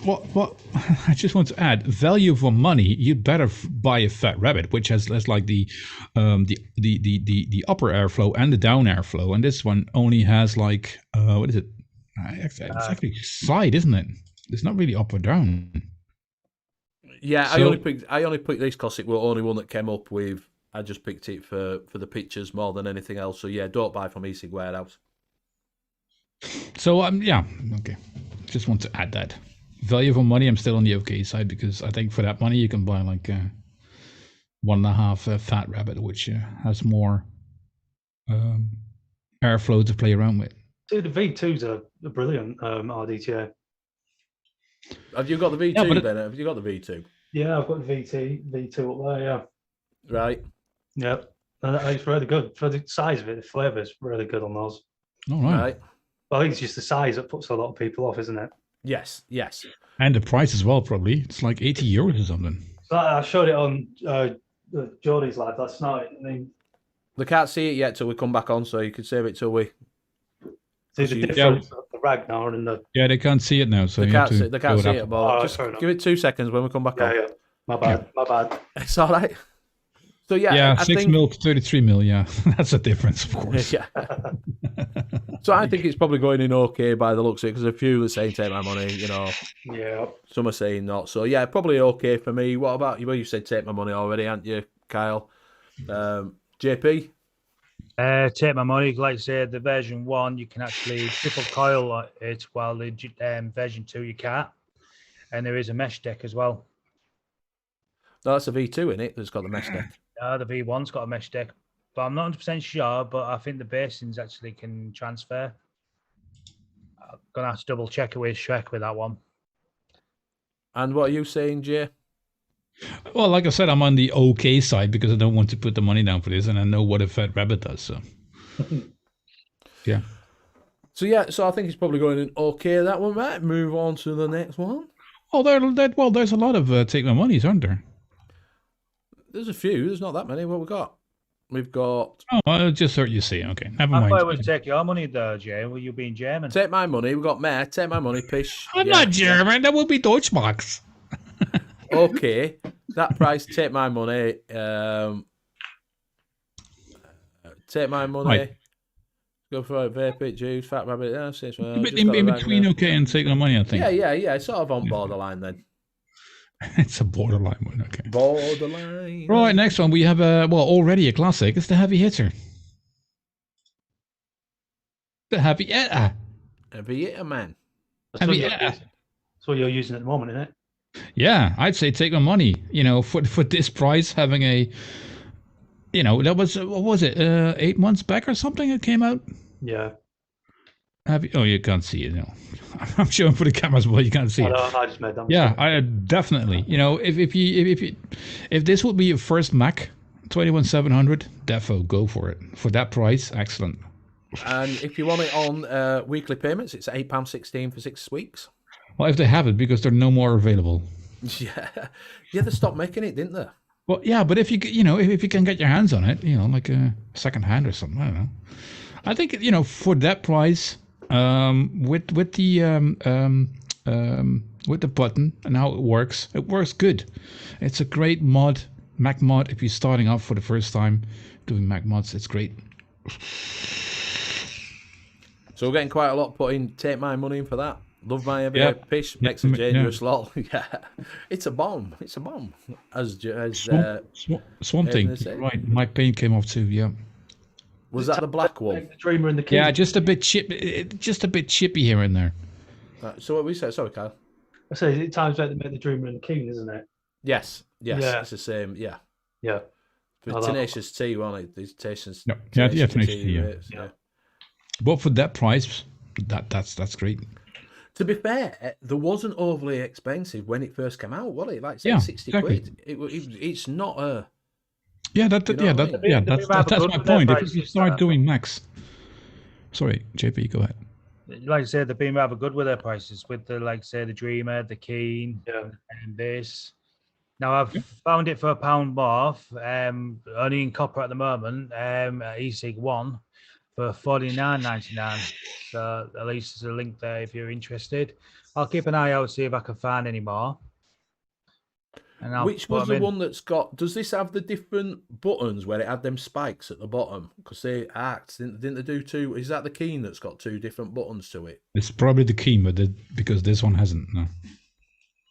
Speaker 2: what I just want to add, value for money. You'd better buy a Fat Rabbit, which has like the upper airflow and the down airflow, and this one only has like what is it? It's actually side, isn't it? It's not really up or down.
Speaker 1: Yeah, so, I only picked this because it was the only one that came up with. I just picked it for the pictures more than anything else. So yeah, don't buy from E-Cig Warehouse.
Speaker 2: So okay. Just want to add that. Value for money, I'm still on the okay side, because I think for that money you can buy like 1.5 Fat Rabbit, which has more airflow to play around with.
Speaker 4: Dude, the V2's a brilliant RDTA.
Speaker 1: Have you got the V2, Ben? Have you got the V2?
Speaker 4: Yeah, I've got the V2 up there, yeah.
Speaker 1: Right.
Speaker 4: Yep. And it's really good. For the size of it, the flavour is really good on those.
Speaker 2: All right.
Speaker 4: Well, I think it's just the size that puts a lot of people off, isn't it?
Speaker 1: Yes.
Speaker 2: And the price as well, probably. It's like 80 euros or something.
Speaker 4: So I showed it on Geordie's live last night. I mean,
Speaker 1: they can't see it yet till we come back on, so you can save it till we...
Speaker 4: See the difference of the Ragnar and the...
Speaker 2: Yeah, they can't see it now, so
Speaker 1: they can't see it, but just
Speaker 4: give
Speaker 1: it 2 seconds when we come back on.
Speaker 4: Yeah. My bad.
Speaker 1: It's all right. So
Speaker 2: yeah, 6 mil to 33 mil. Yeah, that's a difference, of course.
Speaker 1: Yeah. So I think it's probably going in okay by the looks of it, because a few are saying take my money,
Speaker 4: Yeah.
Speaker 1: Some are saying not. So yeah, probably okay for me. What about you? Well, you said take my money already, haven't you, Kyle. JP?
Speaker 3: Take my money. Like I said, the version 1, you can actually triple coil it, while the version 2, you can't. And there is a mesh deck as well.
Speaker 1: No, that's a V2 in it that's got the mesh deck.
Speaker 3: The V1's got a mesh deck, but I'm not 100% sure, but I think the basins actually can transfer. I'm going to have to double check it with Shrek with that one.
Speaker 1: And what are you saying, Jay?
Speaker 2: Well, like I said, I'm on the okay side because I don't want to put the money down for this, and I know what a fat rabbit does. So, yeah.
Speaker 1: So I think it's probably going in okay, that one, right? Move on to the next one.
Speaker 2: Oh, there's a lot of take my monies, aren't there?
Speaker 1: There's a few. There's not that many. What we got? We've got...
Speaker 2: Oh, I just heard you say. Okay, never mind.
Speaker 3: I thought it was take your money though, Jay. Were you being German?
Speaker 1: Take my money. We've got Mayor. Take my money, Pish.
Speaker 2: I'm not German. That would be Deutschmarks.
Speaker 1: Okay. That price, take my money. Take my money.
Speaker 2: Right.
Speaker 1: Go for it. Vape it, juice, fat rabbit.
Speaker 2: In between okay and take my money, I think.
Speaker 1: Yeah. Sort of on borderline then.
Speaker 2: It's a borderline one, okay.
Speaker 1: Borderline.
Speaker 2: Right, next one. We have already a classic. It's the heavy hitter. The heavy hitter.
Speaker 1: Heavy hitter, man.
Speaker 2: Heavy hitter.
Speaker 4: That's what you're using at the moment, isn't it?
Speaker 2: Yeah, I'd say take my money. For this price, having a, that was, what was it, 8 months back or something it came out?
Speaker 4: Yeah.
Speaker 2: You can't see it. I'm showing for the cameras, but you can't see it.
Speaker 4: I just made that.
Speaker 2: Yeah, I definitely. If this would be your first Mac, 21700, defo, go for it. For that price, excellent.
Speaker 1: And if you want it on weekly payments, it's £8.16 for 6 weeks.
Speaker 2: Well, if they have it, because they're no more available.
Speaker 1: Yeah, they stopped making it, didn't they?
Speaker 2: Well, yeah, but if you if you can get your hands on it, like a second hand or something, I don't know. I think for that price, with the button and how it works good. It's a great mod, Mac mod. If you're starting off for the first time doing Mac mods, it's great.
Speaker 1: So we're getting quite a lot put in. Take my money in for that. Love my heavy Pish makes a dangerous lot. Yeah, it's a bomb. It's a bomb.
Speaker 2: Swamp Thing. Right, my paint came off too. Yeah.
Speaker 1: Was that the black one?
Speaker 4: The Dreamer and the King.
Speaker 2: Yeah, just a bit chippy here and there.
Speaker 1: So what we said? Sorry, Kyle.
Speaker 4: I say it times out they make the Dreamer and the King, isn't it?
Speaker 1: Yes.
Speaker 4: Yeah.
Speaker 1: It's the same. Yeah.
Speaker 4: Yeah.
Speaker 1: For Tenacious T, wasn't it? These Tenacious.
Speaker 2: No. Yeah, Tenacious T. Yeah. But for that price, that's great.
Speaker 1: To be fair, there wasn't overly expensive when it first came out, was it? Like say 60
Speaker 2: exactly.
Speaker 1: quid. It's not a.
Speaker 2: That's my point. If you start doing Macs, sorry, JP, go ahead.
Speaker 3: Like I said, they've been rather good with their prices, with the Dreamer, the Keen, and this. Now I've found it for £1 more, only in copper at the moment. E-Sig 1 for $49.99. So at least there's a link there if you're interested. I'll keep an eye out, see if I can find any more.
Speaker 1: Which was the one that's got? Does this have the different buttons where it had them spikes at the bottom? Because they didn't they do two? Is that the Keen that's got 2 different buttons to it?
Speaker 2: It's probably the Keen, but because this one hasn't. No.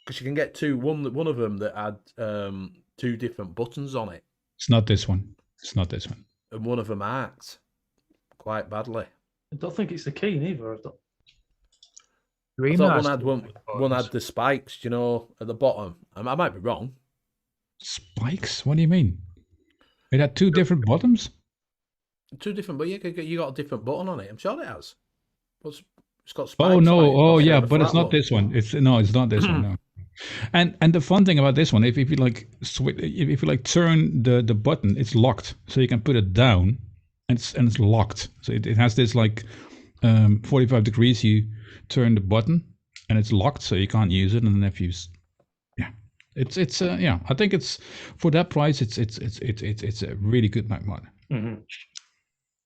Speaker 1: Because you can get one of them that had 2 different buttons on it.
Speaker 2: It's not this one.
Speaker 1: And one of them acts quite badly.
Speaker 4: I don't think it's the Keen either.
Speaker 1: I thought one had the spikes, at the bottom. I might be wrong.
Speaker 2: Spikes? What do you mean? It had 2 different bottoms?
Speaker 1: 2 different, but you got a different button on it. I'm sure it has. It's got spikes.
Speaker 2: Oh no! But it's not this one. It's not this one. No. And the fun thing about this one, if you turn the button, it's locked, so you can put it down, and it's locked. So it has this 45 degrees. You turn the button, and it's locked, so you can't use it. And then if you, I think it's for that price, it's a really good Mac mod.
Speaker 4: Mm-hmm.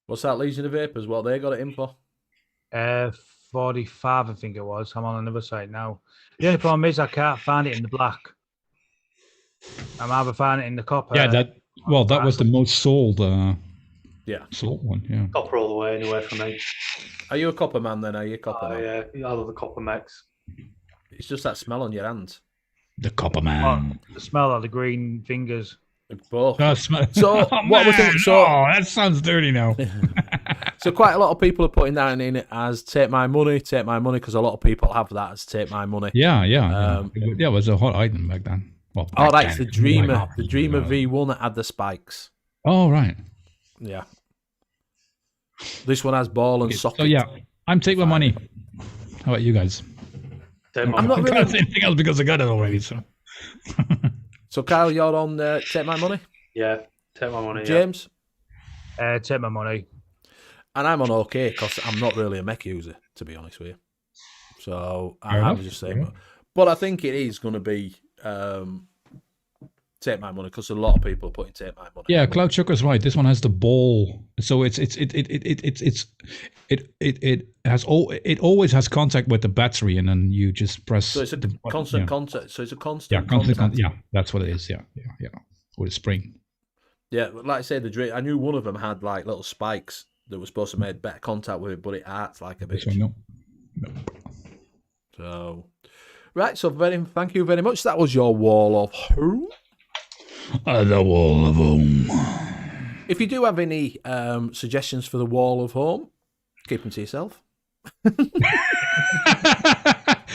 Speaker 1: What's that Legion of Vape as well? They got it in for
Speaker 3: 45, I think it was. I'm on another site now. The only problem is I can't find it in the black. I'm either finding it in the copper.
Speaker 2: Yeah, that was the most sold. Sold one. Yeah.
Speaker 4: Copper all the way anyway for me.
Speaker 1: Are you a copper man then? Are you a copper man?
Speaker 4: Yeah, I love the copper mechs.
Speaker 1: It's just that smell on your hands.
Speaker 2: The copper man.
Speaker 3: The smell of the green fingers.
Speaker 1: Both.
Speaker 2: So
Speaker 1: what we think? So
Speaker 2: that sounds dirty now.
Speaker 1: So quite a lot of people are putting that in it as take my money, because a lot of people have that as take my money.
Speaker 2: Yeah. It was a hot item back then. Well,
Speaker 1: that's the Dreamer. The Dreamer V1 that had the spikes.
Speaker 2: Oh, right.
Speaker 1: Yeah. This one has ball and socket.
Speaker 2: So yeah, I'm taking my money. How about you guys?
Speaker 1: I'm not really
Speaker 2: anything else because I got it already.
Speaker 1: So Kyle, you're on take my money.
Speaker 4: Yeah, take my money.
Speaker 1: James,
Speaker 3: take my money.
Speaker 1: And I'm on OK because I'm not really a mech user, to be honest with you. So I was just saying, but I think it is going to be take my money because a lot of people are putting take my money.
Speaker 2: Yeah, Cloud Chucker's right. This one has the ball, so it always has contact with the battery, and then you just press.
Speaker 1: So it's a constant contact. So it's a constant.
Speaker 2: Yeah, constant. Yeah, that's what it is. Yeah, with a spring.
Speaker 1: Yeah, like I said, I knew one of them had like little spikes that were supposed to make better contact with it, but it arcs like a bitch.
Speaker 2: This one, no.
Speaker 1: So, right. So thank you very much. That was your wall of home.
Speaker 2: The wall of home.
Speaker 1: If you do have any suggestions for the wall of home, keep them to yourself.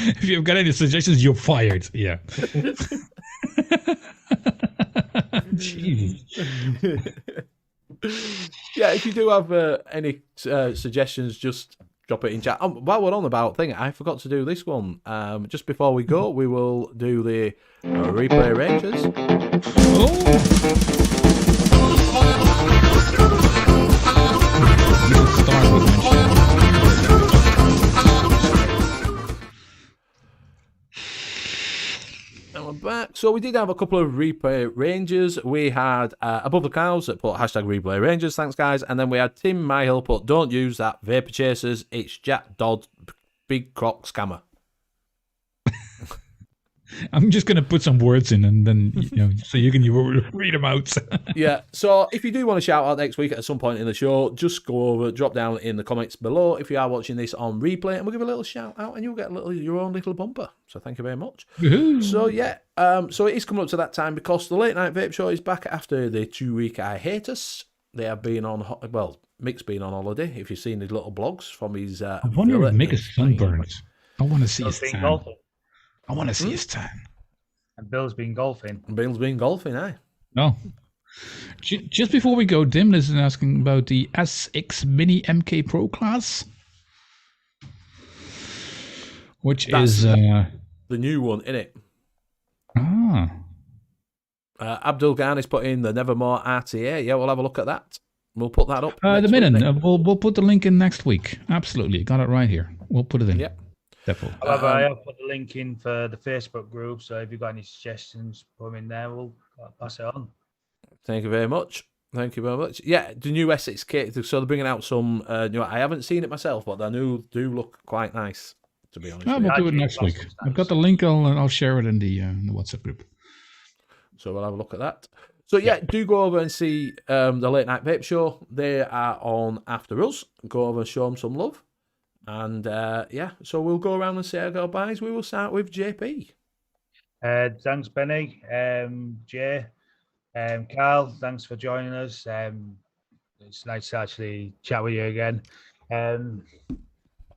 Speaker 2: If you've got any suggestions, you're fired. Yeah. Jesus.
Speaker 1: Yeah, if you do have any suggestions, just drop it in chat. While we're on about thing, I forgot to do this one. Just before we go, we will do the replay Rangers. And we're back. So we did have a couple of replay Rangers. We had Above the Cows that put hashtag replay Rangers. Thanks, guys. And then we had Tim Myhill put don't use that Vapor Chasers. It's Jack Dodd, big croc scammer.
Speaker 2: I'm just going to put some words in and then, so you can read them out.
Speaker 1: Yeah. So if you do want to shout out next week at some point in the show, just go over, drop down in the comments below if you are watching this on replay, and we'll give a little shout out and you'll get your own little bumper. So thank you very much.
Speaker 2: Woo-hoo.
Speaker 1: So yeah, so it is coming up to that time because the Late Night Vape Show is back after the 2-week hiatus. They have been on, Mick's been on holiday. If you've seen his little blogs from his...
Speaker 2: I wonder if Mick is sunburned. I want to see his tan.
Speaker 3: Golfing.
Speaker 2: I want to see his tan.
Speaker 3: And Bill's been golfing.
Speaker 1: Bill's been golfing, eh?
Speaker 2: No. Just before we go, Dimless is asking about the SX Mini MK Pro class. That's the
Speaker 1: new one, innit?
Speaker 2: Ah.
Speaker 1: Abdul Ghan is putting the Nevermore RTA. Yeah, we'll have a look at that. We'll put that up.
Speaker 2: The minute. We'll put the link in next week. Absolutely. Got it right here. We'll put it in.
Speaker 1: Yep.
Speaker 2: Definitely.
Speaker 3: However, I have put the link in for the Facebook group, so if you've got any suggestions, put them in there. We'll pass it on.
Speaker 1: Thank you very much. Thank you very much. Yeah, the new Essex kit. So they're bringing out some new. I haven't seen it myself, but they do look quite nice. To be honest,
Speaker 2: we'll do it next week. I've got the link. I'll share it in the WhatsApp group.
Speaker 1: So we'll have a look at that. So yeah, do go over and see the Late Night Vape Show. They are on after us. Go over and show them some love. And so we'll go around and say our goodbyes. We will start with JP.
Speaker 3: Thanks, Benny. Jay. Carl, thanks for joining us. It's nice to actually chat with you again.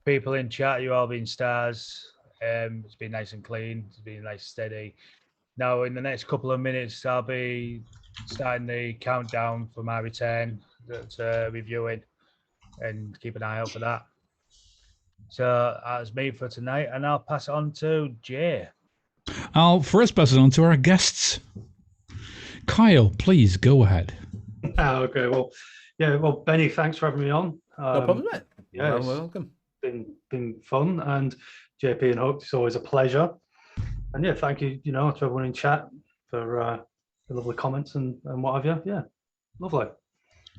Speaker 3: People in chat, you've all been stars. It's been nice and clean. It's been nice, steady. Now, in the next couple of minutes, I'll be starting the countdown for my return that's reviewing, and keep an eye out for that. So that's me for tonight, and I'll pass it on to Jay.
Speaker 2: I'll first pass it on to our guests. Kyle, please go ahead.
Speaker 4: Okay, well, Benny, thanks for having me on.
Speaker 1: No problem, mate.
Speaker 4: Yeah,
Speaker 1: welcome.
Speaker 4: Been fun, and JP and Hook, it's always a pleasure. And yeah, thank you, to everyone in chat for the lovely comments and what have you. Yeah, lovely.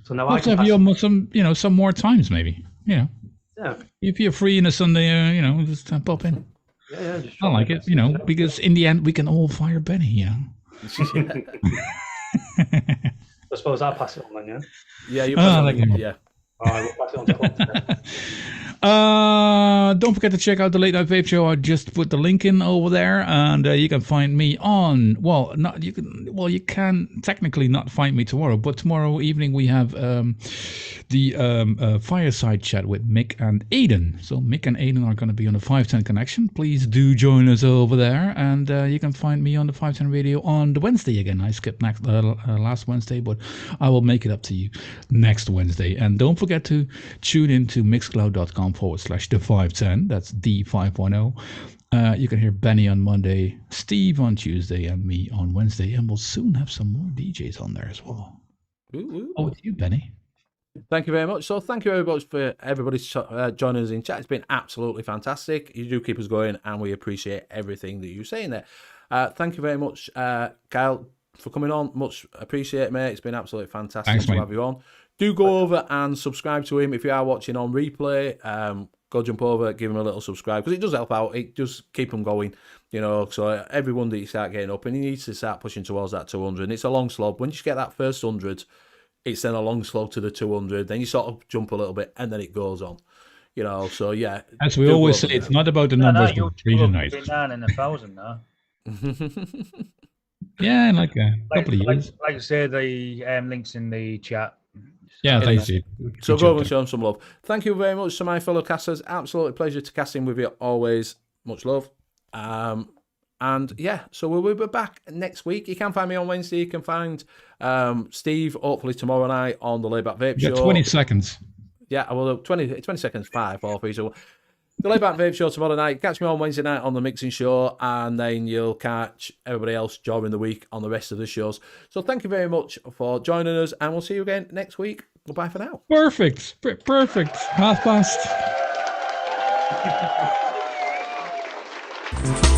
Speaker 4: So now I can
Speaker 2: have you on some more times, maybe. Yeah. If you're free on a Sunday, just pop in.
Speaker 4: Yeah, just
Speaker 2: I like it, because in the end we can all fire Benny,
Speaker 4: I suppose I'll pass it on then, yeah?
Speaker 1: Yeah, you pass it on. Yeah.
Speaker 4: All right, we'll pass it on to Clint.
Speaker 2: Don't forget to check out the Late Night Vape Show. I just put the link in over there, and you can find me on. You can technically not find me tomorrow, but tomorrow evening we have the fireside chat with Mick and Aiden. So Mick and Aiden are going to be on the 510 Connection. Please do join us over there, and you can find me on the 510 Radio on the Wednesday again. I skipped last Wednesday, but I will make it up to you next Wednesday. And don't forget to tune in to mixcloud.com/the510. That's D510. You can hear Benny on Monday, Steve on Tuesday, and me on Wednesday. And we'll soon have some more DJs on there as well.
Speaker 1: Ooh.
Speaker 2: Oh, with you, Benny.
Speaker 1: Thank you very much. So thank you very much for everybody joining us in chat. It's been absolutely fantastic. You do keep us going, and we appreciate everything that you say in there. Thank you very much, Kyle, for coming on. Much appreciate, mate. It's been absolutely fantastic to have you on. Do go over and subscribe to him if you are watching on replay. Go jump over, give him a little subscribe, because it does help out. It does keep him going, So everyone that you start getting up, and he needs to start pushing towards that 200. And it's a long slog. Once you get that first 100, it's then a long slog to the 200. Then you sort of jump a little bit, and then it goes on. So yeah.
Speaker 2: As we always say, it's not about the numbers, but really nice.
Speaker 3: 9 and 1,000 now.
Speaker 2: Yeah, in like a couple of years.
Speaker 3: Like I say, the links in the chat.
Speaker 2: Yeah, thanks, you.
Speaker 1: So go over and show them some love. Thank you very much to my fellow casters. Absolutely pleasure to casting with you always. Much love. And yeah, so we'll be back next week. You can find me on Wednesday. You can find Steve, hopefully tomorrow night on the Layback Vape Show.
Speaker 2: 20 seconds.
Speaker 1: Yeah, well, 20 seconds, 5, 4, 3, so the Layback Vape Show tomorrow night. Catch me on Wednesday night on the Mixing Show, and then you'll catch everybody else during the week on the rest of the shows. So thank you very much for joining us, and we'll see you again next week. Goodbye for now.
Speaker 2: Perfect. 1:30.